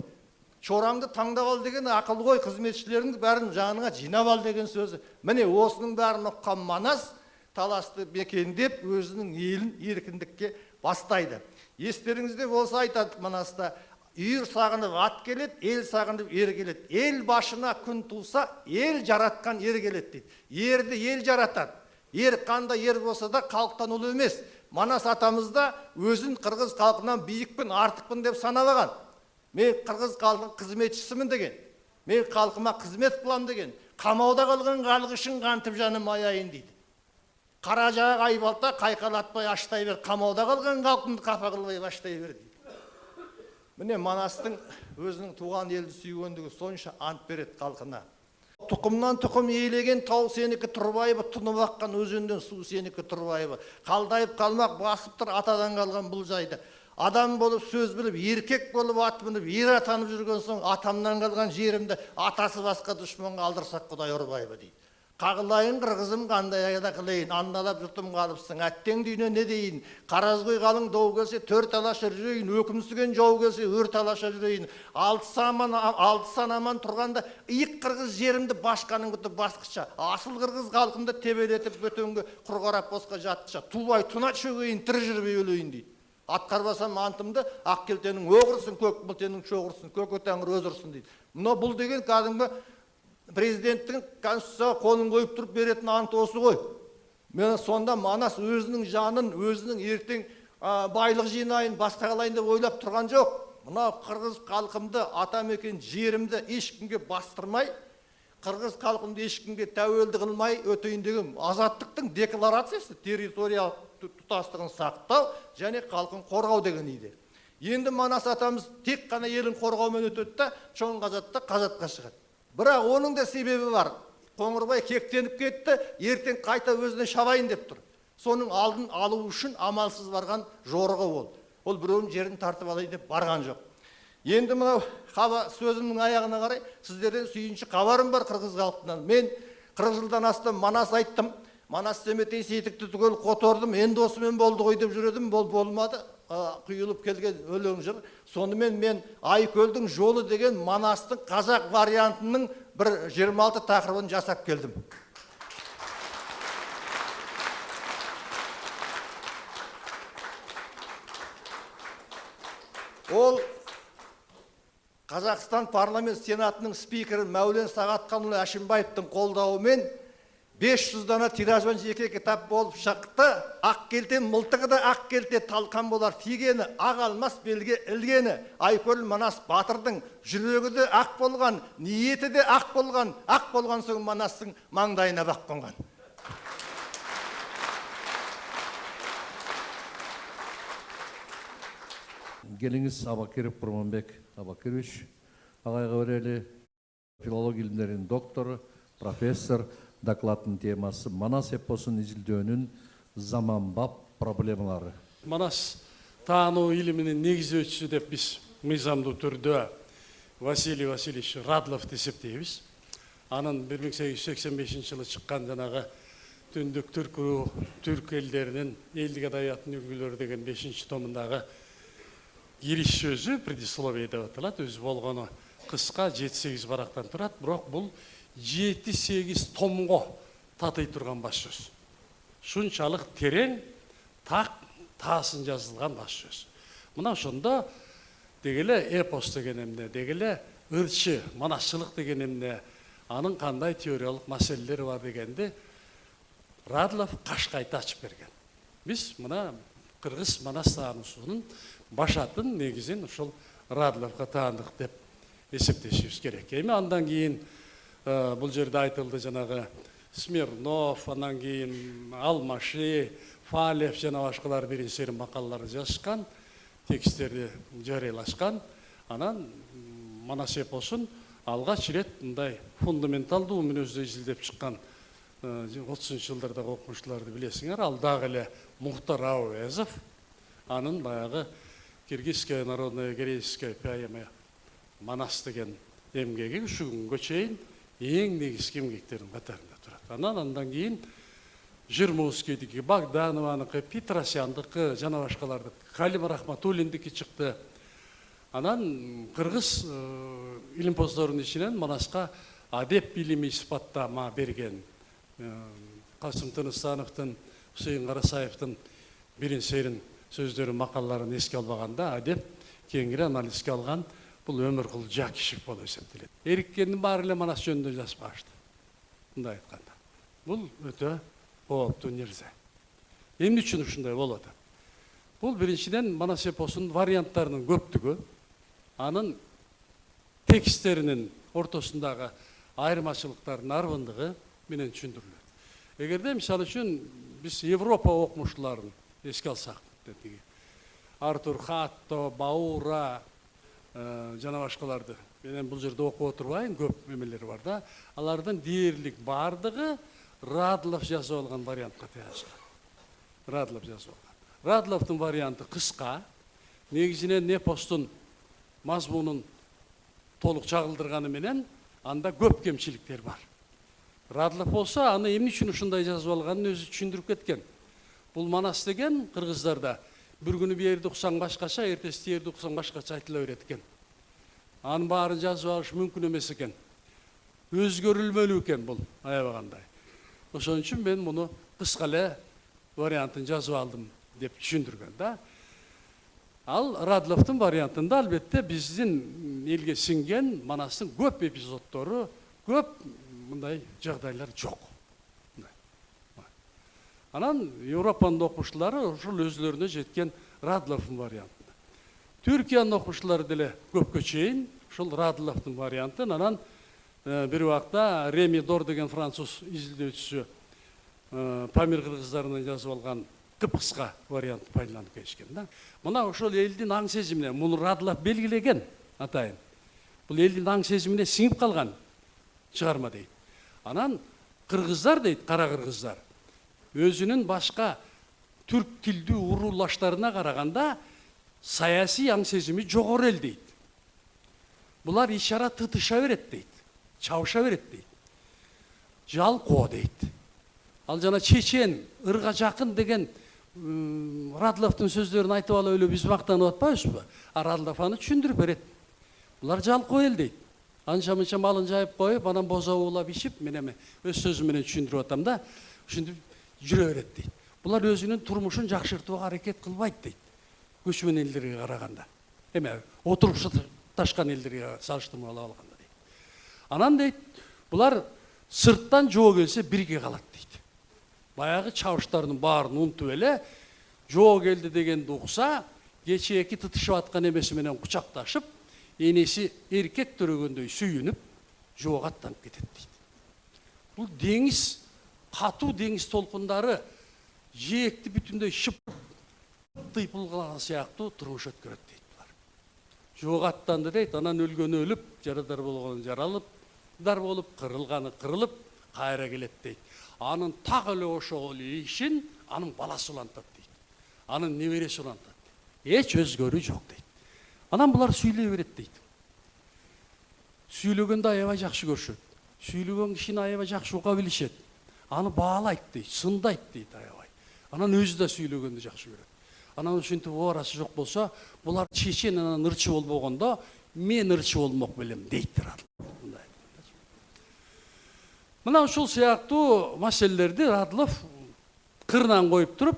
P: Чораңды таңдап ал деген ақыл ғой, қызметшілеріңді бәрін жаныңа жинап ал деген сөзі. Міне осының бәрін ұққан Манас таласты бекендеп өзінің елін еркіндікке бастайды. Естеріңізде болса айтады Манаста: үйір сағынып ат келеді, ел сағынып ер келеді. Ел башына күн туса, ел жаратқан ер келеді дейді. Ерді ел жаратады. Ер қандай ер болса да халықтан ұлы емес. Манас атамыз да өзін қырғыз халқынан биікпін, артықпын деп санамаған. Мен қырғыз халқының қызметшісімін деген. Мен халқыма қызмет қылам деген. Қамауда қалған халық үшін қантып жаным аяйын дейді. Қара жағы айбалта қайқалатпай аштай бер, қамауда қалған халқымды қапа қылбай баштай бер дейді. Міне Манастың өзінің туған елді сүйгендігі сонша ант береді халқына. Тұқымнан тұқым иелеген тау сенікі тұрбайбы, тұнып аққан өзенден су сенікі тұрбайбы. Қалдайып қалмақ басып тұр атадан қалған бұл жайды. Адам болып сөз біліп, еркек болып ат мініп, ер атанып жүрген соң атамнан қалған жерімді атасы басқа дұшманға алдырсақ Құдай ұрбайбы дейді. Қағылайын қырғызым қандай айда қылайын, андалап жұртым қалыпсың, әттең дүйіне не дейін, қаразғой қалың дау келсе, төр талаша жүрейін, өкімсіген жау келсе, өр талаша жүрейін, алты сан аман тұрғанда, иық қырғыз жерімді башқаның күті басқыша, асыл қырғыз қалқымды тебелетіп бөтенге құрғарап босқа жатқыша, тубай тұна шөгейін, тірі жүрбей өлейін дейді. Атқарбасам антымды, ақ келтенің оғырсын, көк бұлтенің шоғырсын, көк өтәңір өзірсін дейді. Мұна бұл деген кәдімгі президенттің конституцияға қолын қойып тұрып беретін анты осы ғой. Мен сонда Манас өзінің жанын, өзінің ертең байлық жинайын, басқа қалайын деп ойлап тұрған жоқ. Мына қырғыз халқымды, атамекен жерімді ешкімге бастырмай, қырғыз халқымды ешкімге тәуелді қылмай өтейін деген азаттықтың декларациясы, территориялық тұтастығын сақтау және халқын қорғау деген иде. Енді Манас атамыз тек қана елін қорғаумен өтеді да, чоң қазатта қазатқа шығады. Бірақ оның да себебі бар. Қоңырбай кектеніп кетті, ертең қайта өзіне шабайын деп тұр. Соның алдын алу үшін амалсыз барған жорығы ол. Ол біреудің жерін тартып алай деп барған жоқ. Енді мынау сөзімнің аяғына қарай сіздерден сүйінші хабарым бар қырғыз халқынан. Мен 40 жылдан астам Манас айттым. Манас Семетей Сейтікті түгел қотордым. Енді осымен болды ғой деп жүредім. Болмады. Құйылып келген өлең жыр. Сонымен мен Айкөлдің жолы деген Манастың қазақ вариантының бір 26 тақырыбын жасап келдім. Ол Қазақстан парламент сенатының спикері Мәулен Сағатханұлы Әшімбаевтың қолдауымен 500 дана тиражбен жеке кітап болып шықты. Ақ келте, мылтығы да ақ келте, талқан болар тигені, ақ алмас белге ілгені. Айкөл Манас батырдың жүрегі де ақ болған, ниеті де ақ болған соң Манастың маңдайына бақ қонған.
D: Geliniz Abakirov Құрманбек Абакирович ағайға өрелі, филология илимдеринин доктору, профессор. Докладның темасы Манас эпосун изилдөөнүн заманбап проблемалары.
Q: Манас таану илиминин негизөөчүсү деп биз мыйзамдуу түрдө Василий Васильевич Радловду эсептейбиз. Анын 1885 жылы чыккан жанагы Түндүк түрк элдеринин элдик адабиятынын үлгүлөрү деген 5-томундагы кириш сөзү предисловие деп аталат. Өзү болгону кыска 7-8 барактан турат, бирок бул 7-8 томго татый турган баш сөз. Шунчалык терең, таасын жазылган баш сөз. Мына ошондо дегеле эпос деген эмне, дегеле ырчы, манасчылык деген эмне, анын кандай теориялык маселелери бар дегенди Радлов кашкайта ачып берген. Биз мына кыргыз манас таануусунун башатын негизин ушул Радловго таандык деп эсептешибиз керек. Эми андан кийин бұл жерде айтылды жанағы Смирнов, анан кейін Алмаши, Фалев жана башкалар биринчи макалаларды жазышкан, тексттерди жарыялашкан. Анан Манас эпосун алгач ирет мындай фундаменталдуу мүнөздө изилдеп чыккан 30-жылдардагы окумуштууларды билесиңер. Ал дагы эле Мухтар Ауезов, анын баягы Киргизская народная греческая поэма Манас деген эмгеги ушу күнгө чейин ең негизги эмгектердин катарында турат. Андан кийин Жирмовскийдики, Богданованыкы, Петросяндыкы, жана башкалардыкы, Халим Рахматуллиндики чыкты. Анан кыргыз илимпоздорунун ичинен Манаска адеп билими сыпаттама берген Касым Тынысановдун, Усейин Карасаевдин биринчи сөздөрү, макалаларын эске албаганда адеп кеңири анализге алган бұл Өмірқұл Жакишев болуп эсептелет. Эриккендин баары эле Манас жөнүндө жазбашты. Мындай айтканда. Бул өтө кооптуу нерсе. Эмне үчүн ушундай болот? Бул биринчиден Манас эпосунун варианттарынын көптүгү, анын тексттеринин ортосундагы айырмачылыктардын арбындыгы менен түшүндүрүлөт. Эгерде мисалы үчүн биз Европа окумуштууларын эске алсак, Артур Хатто, Баура жана башкаларды менен бул жерде окуп отурбайм, көп эмелер бар да. Алардын дээрлик бардыгы Радлов жазып алган вариантка таяшкан. Радлов жазып алган. Радловдун варианты кыска, негизинен эпостун мазмунун толук чагылдырганы менен анда көп кемчиликтер бар. Радлов болсо аны эмне үчүн ушундай жазып алганын өзү түшүндүрүп кеткен. Бул Манас деген кыргыздарда bir günü bir yerde uksan başkaça, ertesi yerde uksan başkaça aytıla öğretken. Anın baarın жазып alış mümkün emes eken. Özgörülmeli eken bul, ayabağanday. Oşon üçün ben bunu kıska ele variantını жазып aldım dep düşündürgen da. Al Radlovdun variantında albatta bizdin elge singen Manastın köp epizodları, köp mınday jagdaylar jok. Анан Европанын окумуштуулары ушул өзлөрүнө жеткен Радловдун вариантында. Түркиянын окумуштуулары деле көпкө чейин ушул Радловдун вариантын, анан бир убакта Реми Дор деген француз изилдөөчүсү Памир кыргыздарынан жазып алган кыпкыска вариантты пайдаланып келишкен да. Мына ошол элдин аң сезимине муну Радлов белгилеген атайын. Бул элдин аң сезимине сиңип калган чыгарма дейт. Анан кыргыздар дейт, кара кыргыздар өзүнүн башка түрк тилдүү уруулаштарына караганда саясий аң сезими жогору эл дейт. Булар ишара тытыша берет дейт, чабыша берет дейт, жалкоо дейт. Ал жана чечен, ырга жакын деген Радловдун сөздөрүн айтып алып эле биз мактанып атпайбызбы? Радлов аны түшүндүрүп берет. Булар жалкоо эл дейт. Анча мынча малын жайып коюп, анан бозо уулап ичип, мен эми өз сөзүм менен түшүндүрүп атам да, ушинтип жүрө берет дейт. Булар өзүнүн турмушун жакшыртууга аракет кылбайт дейт. Көчмөн элдерге караганда. Эме отурушташкан элдерге салыштырмалап алганда дейт. Анан дейт, булар сырттан жоо келсе бирге калат дейт. Баягы чабыштардын баарын унутуп эле, жоо келди дегенди укса, кечээки тытышып аткан эмеси менен кучакташып, энеси эркек төрөгөндөй сүйүнүп, жоого аттанып кетет дейт. Бул деңиз, катуу деңиз толкундары жээкти бүтүндөй тыйпылган сыяктуу турмуш өткөрөт дейт булар. Жоого аттанды дейт, анан өлгөнү өлүп, жарадар болгону жаралыпдар болуп, кырылганы кырылып, кайра келет дейт. Анын так эле ошол ишин анын баласы улантат дейт. Анын небереси улантат. Эч өзгөрүү жок дейт. Анан булар сүйлөй берет дейт. Сүйлөгөндө аябай жакшы көрүшөт. Сүйлөгөн кишини аябай жакшы ука билишет. Аны баалайт дейт, сындайт дейт аябай. Анан өзү да сүйлөгөндү жакшы көрөт. Анан ушинтип оорасы жок болсо, булар чечен анан ырчы болбогондо, мен ырчы болмок белем дейт. Мына ушул сыяктуу маселелерди Радлов кырынан коюп туруп,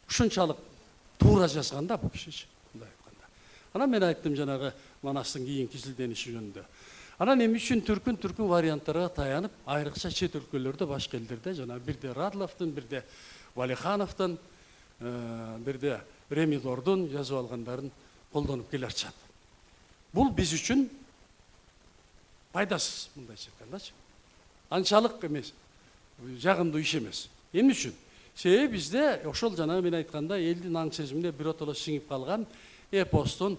Q: ушунчалык туура жазган да бул кишичи. Анан мен айттым жанагы Манастын кийинки изилдениши жөнүндө. Анан эми үчүн түркүн варианттарга таянып, айрыкча чет өлкөлөрдө, башка элдерде жана бирде Радловдун, бирде Валихановдун, бирде Ремидордун жазып алгандарын колдонуп келе атышат. Бул биз үчүн пайдасыз, мындайча айткандачы. Анчалык эмес, жагымдуу иш эмес. Эмне үчүн? Себеби бизде ошол жана мен айтканда элдин аң сезимине биротоло сиңип калган эпостун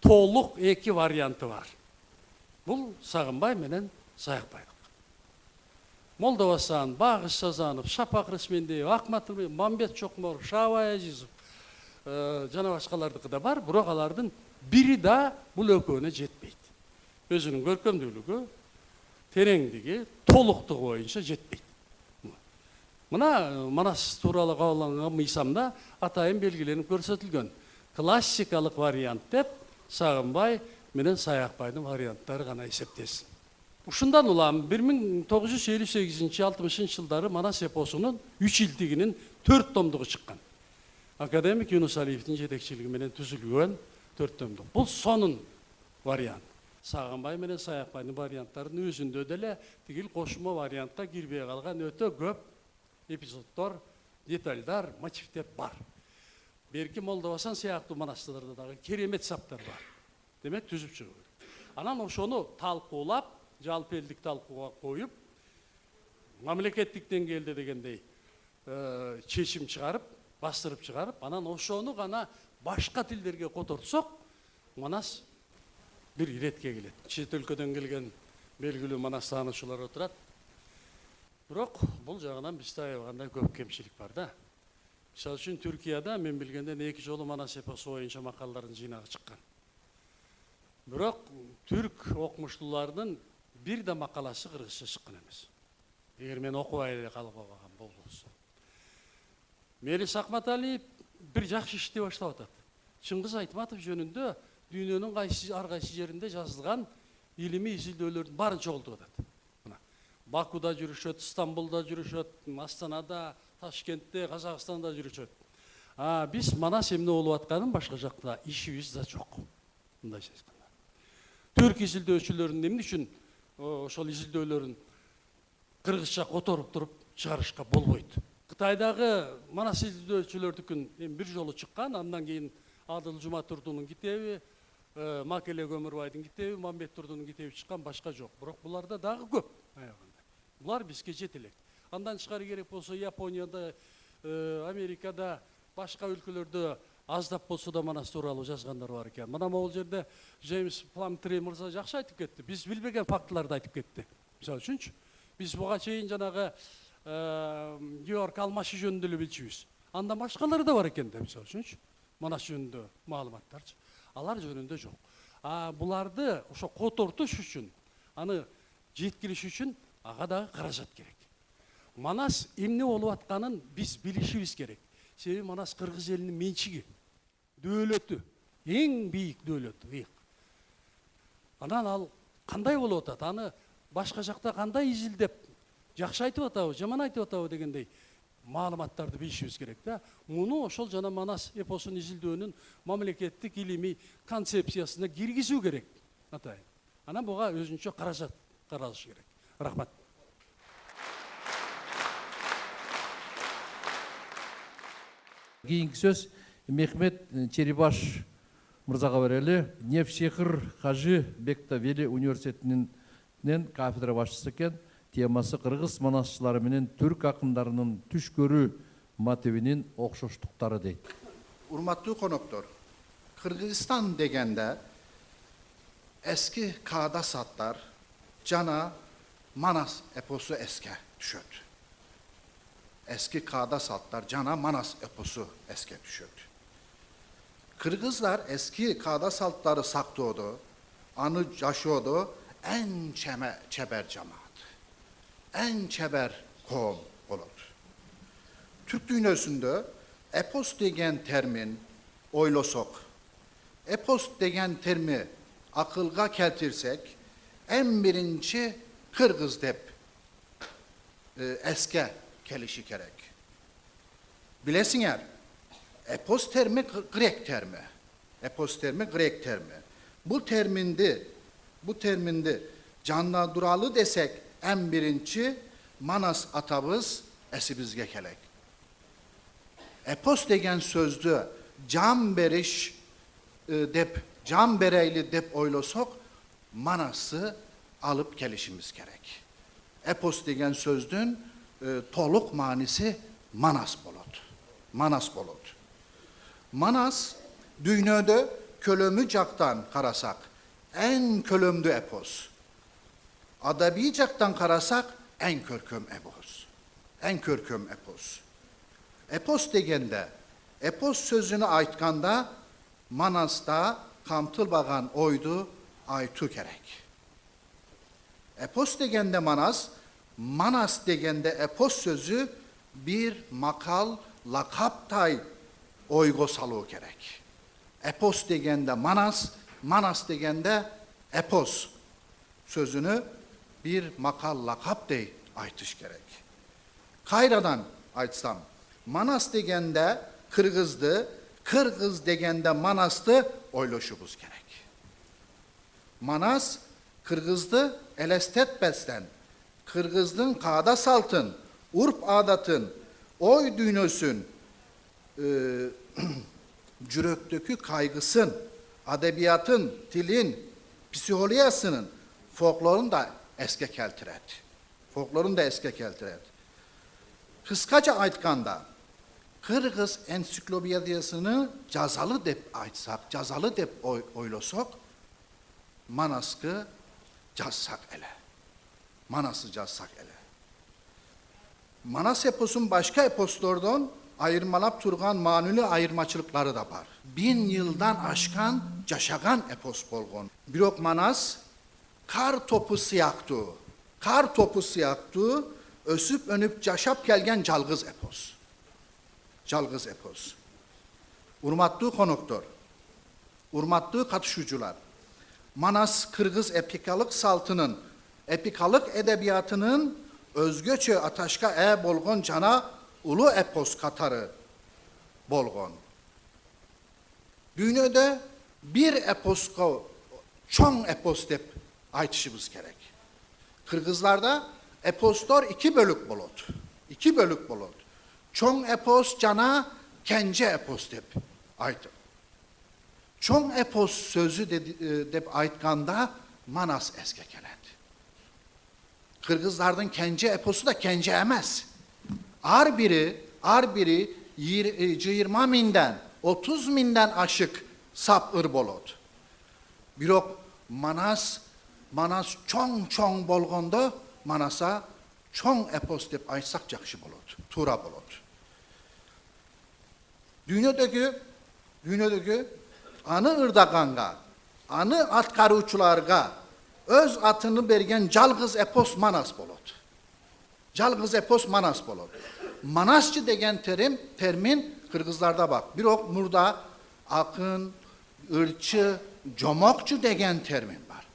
Q: толук эки варианты бар. Бул Сагынбай менен Саякбайдык. Молдобасан, Багыш Сазанов, Шапак Рысмендиев, Акмат Мамбет Чокморов, Шабай Азизов жана башкалардыкы да бар, бирок алардын бири да бул экөөнө жетпейт. Өзүнүн көркөмдүүлүгү, тереңдиги, толуктугу боюнча жетпейт. Мына Манас тууралуу кабылган мыйсамда атайын белгиленип көрсөтүлгөн. Классикалык вариант деп Сагынбай менен Саякбайдын варианттары гана эсептесин. Ушундан улам 1958-60 жылдары Манас эпосунун 3 илтигинин 4 томдугу чыккан. Академик Юнус Алиевдин жетекчилиги менен түзүлгөн 4 томдук. Бул сонун вариант. Сагынбай менен Саякбайдын варианттарынын өзүндө деле тигил кошмо вариантка кирбей калган өтө көп эпизоддор, детальдар, мотивдер бар. Берки Молдобасан сыяктуу Манастарда дагы керемет саптар бар. Демек түзүп чыгуу керек. Анан ошону талкуулап, жалпы элдик талкууга коюп, мамлекеттик деңгээлде дегендей чечим чыгарып, бастырып чыгарып, анан ошону гана башка тилдерге котортсок, Манас бир иретке келет. Чет өлкөдөн келген белгилүү Манас таануучулар отурат. Бирок бул жагынан бизде аябагандай көп кемчилик бар да. Мисалы үчүн Түркияда мен билгенден 2 жолу Манас эпосу боюнча макалалардын жыйнагы чыккан. Бирок түрк окумуштуулардын бир да макаласы кыргызча чыккан эмес. Эгер мен окубай эле калып калган болсо. Мелис Акматалиев бир жакшы ишти баштап атат. Чыңгыз Айтматов жөнүндө дүйнөнүн ар кайсы жеринде жазылган илимий изилдөөлөрдүн баарын чогултуп атат. Бакуда жүрүшөт, Стамбулда жүрүшөт, Астанада, Ташкентте, Казакстанда жүрүшөт. Биз Манас эмне болуп атканын башка жакта ишибиз да жок. Мындайча айтканда. Түрк изилдөөчүлөрүнүн эмне үчүн ошол изилдөөлөрүн кыргызча которуп туруп чыгарышка болбойт. Кытайдагы Манас изилдөөчүлөрдүкүн бир жолу чыккан, андан кийин Адыл Жуматурдунун китеби, Макеле Көмүрбайдын китеби, Мамбет Турдунун китеби чыккан, башка жок. Бирок буларда дагы көп. Булар бизге жете элек. Андан тышкары керек болсо Японияда, Америкада, башка өлкөлөрдө аздап болсо да Манас тууралуу жазгандар бар экен. Мына могул жерде Джеймс Пламтри мырза жакшы айтып кетти. Биз билбеген фактыларды айтып кетти. Мисалы үчүнчү, биз буга чейин жанагы Georg Almaşı жөнүндө билчүбүз. Андан башкалары да бар экен да, мисалы үчүнчү. Манас жөнүндө маалыматтарчы. Алар жөнүндө жок. Буларды ошо котортуш үчүн, аны жеткириш үчүн ага дагы каражат керек. Манас эмне болуп атканын биз билишибиз керек. Себеби Манас кыргыз элинин менчиги, дөөлөтү, эң бийик дөөлөтү. Анан ал кандай болуп атат? Аны башка жакта кандай изилдеп, жакшы айтып атабы, жаман айтып атабы дегендей маалыматтарды билишибиз керек да. Муну ошол жана Манас эпосун изилдөөнүн мамлекеттик илимий концепциясына киргизүү керек. Атайын. Анан буга өзүнчө каражат каралышы керек. Рахмат.
D: Кийинки сөз Мехмет Черибаш мырзага берели. Невшехир Хажы Бектавели университетинин кафедра башчысы экен. Темасы кыргыз манасчылары менен түрк акындарынын түш көрүү мотивинин окшоштуктары дейт.
R: Урматтуу коноктор, Кыргызстан дегенде eski kağıda satlar cana Manas eposu eske düşöt. Eski kağıda satlar cana Manas eposu eske düşöt. Kırgızlar eski kağıda saltları saktıyordu, anı yaşıyordu, en çeber cemaat, en çeber kovum olur. Türk dünyasında epos degen termin oylosok, epos degen termi akılga keltirsek, en birinci Kırgız dep eske kelişi gerek. Bilesin yer, epos termi Grek termi. Epos termi Grek termi. Bu terminde canla duralı desek en birinci Manas atabız esibizge kelek. Epos degen sözlü can beriş can bereyli dep oylosok Manas'ı alıp gelişimiz gerek. Epos degen sözlüğün toluk manisi Manas bolot. Manas bolot. Manas dünyada kölömü caktan karasak en kölömdü epos. Adabi caktan karasak en körköm epos. En körköm epos. Epos degende, epos sözünü aytkanda Manas'ta kamtılbagan oydu aytu gerek. Epos degende Manas degende epos sözü bir makal, lakaptay oygo salı gerek. Epos degende Manas degende epos sözünü bir makal, lakaptay aytış gerek. Kayradan aytsam, Manas degende Kırgızdı, Kırgız degende Manas'tı oyloşubuz gerek. Manas Kırgızdı elestet beslen, Kırgız'ın kağda saltın, urp adatın, oy düğünösün, cürökteki kaygısın, adebiyatın, dilin, psikolojisinin, folklorun da eske keltiret. Folklorun da eske keltiret. Kıskaca aytkanda, Kırgız ensiklopediyasını cazalı dep aytsak, cazalı dep oylosok, Manas'ı cazsak ele. Manas'ı cazsak ele. Manas eposun başka eposlardan ayırmalap turgan manülü ayırmaçılıkları da var. 1000 yıldan aşkan caşagan epos bolgon. Birok Manas kar topu siyaktı. Kar topu siyaktı, ösüp önüp caşap gelgen calgız epos. Calgız epos. Urmatlı konuktor, urmatlı katışucular, Manas Kırgız epikalık saltının, epikalık edebiyatının özgöçe ataşka bolgon cana ulu epos katarı bolgon. Dünyada bir eposka çoğun epos dep aytışımız gerek. Kırgızlarda eposlar 2 bölük bolot. 2 bölük bolot. Çoğun epos cana kence epos dep aytır. Çoğun epos sözü dep aytkanda Manas eske keledi. Kırgızlardan kence eposu da kence emez. Ar biri 20 minden 30 minden aşık sap ırbolot. Birok Manas çoğun bolgonda Manas'a чоң эпос деп айтсак жакшы болот, туура болот. Dünyadagi anı ırdaganга, anı atkaruçularga öz atını bergen жалгыз epos Manas bolot. Жалгыз epos Manas bolot. Manasçı degen termin Kırgızlarda bak. Birok murda akın, ırçı, comokçu degen termin var.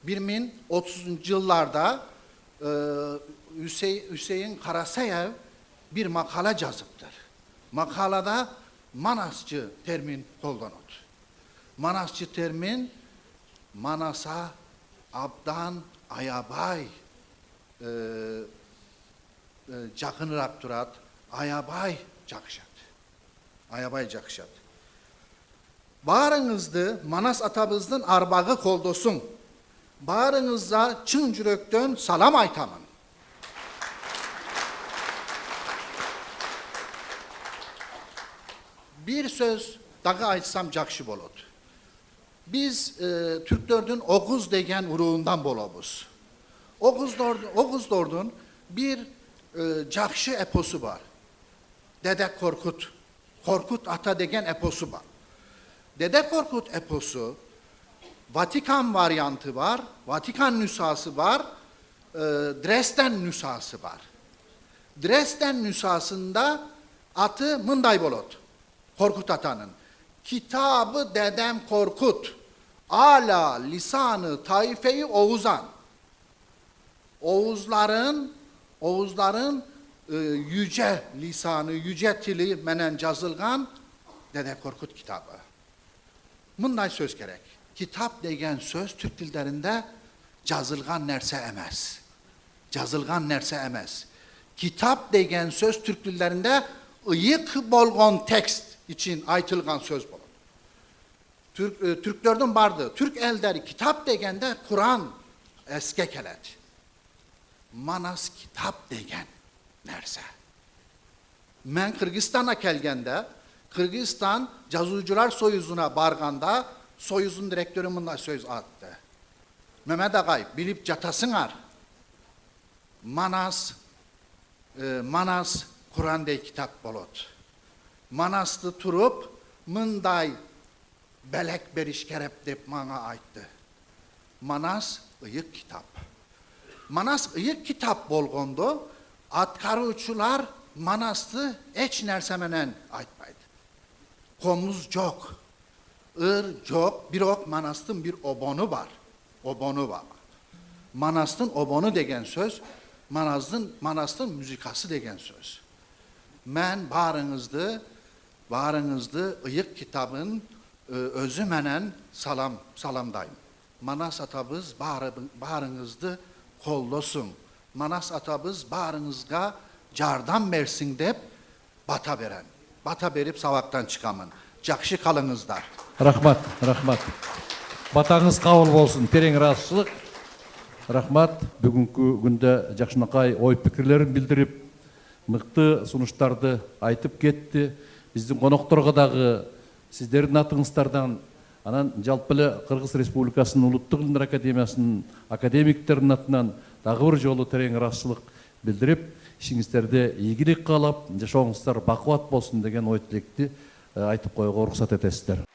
R: 1930 yıllarda Hüseyin Karasayev bir makale yazıptır. Makalada Manasçı termin kullanılır. Manasçı termin Manas'a abdan ayabay jakınırak durat, ayabay jakışat. Ayabay jakışat. Bağrınızdı Manas atabızdın arbağı koldosun. Bağrınızda çın yürekten salam aytamın. Bir söz dağı aytsam jakşı bolot. Biz Türklerden Oğuz degen uruğundan bolabız. Oğuzdordun bir jakşı eposu var. Dede Korkut. Korkut Ata degen eposu var. Dede Korkut eposu Vatikan varyantı var, Vatikan nüshası var, Dresden nüshası var. Dresden nüshasında atı mınday bolot. Korkut Ata'nın. Kitabı Dedem Korkut, ala lisanı taife-i Oğuzan. Oğuzların yüce lisanı, yüce tili menen yazılgan Dede Korkut kitabı. Mınday söz gerek. Kitap degen söz Türk dillerinde yazılgan nerse emez. Yazılgan nerse emez. Kitap degen söz Türk dillerinde ıyık bolgon tekst için aytılgan söz bolot. Türklerden bardı. Türk elderi kitap degende Kur'an eske kelet. Manas kitap degen nerse. Men Kırgızistan'a kelgende, Kırgızistan Yazıcılar Soyuzu'na barganda, Soyuz'un direktörü bundan söz attı. Mehmet Ağay, bilip jatasınar. Manas Kur'an'da kitap bolot. Manas'ta turup, mınday belek beriş kerep dep bana ayttı. Manas ıyık kitap. Manas ıyık kitap bolgondo, atkarıçılar Manas'tı eç nersemenen aytmaydı. Komuz çok, çok, bir ok Manas'tın bir obonu var. Obonu var. Manas'tın obonu degen söz, Manas'tın müzikası degen söz. Men bağrınızdı ıyık kitabın özü menen salamdayım. Manas atabız bağrınızdı koldosun. Manas atabız bağrınızga jardan versin dep bata veren. Bata berip savaktan çıkamın. Jakşı kalınızlar.
D: Rahmat. Батаңыз қабыл болсын, терең разышылық. Рахмат, бүгінгі күнде Жақшынақай ой пікірлерін білдіріп, мықты сунуштарды айтып кетті. Біздің қонақтарға дағы сіздердің атыңыздардан, анан жалпылы Қырғыз Республикасының Ұлттық Ғылымдар Академиясының академиктерінің атынан дағы бір жолы терең разышылық білдіріп, ішіңіздерде игілік қалап, жашауыңыздар бақуат болсын деген ой тілекті айтып қоюға рұқсат етесіздер.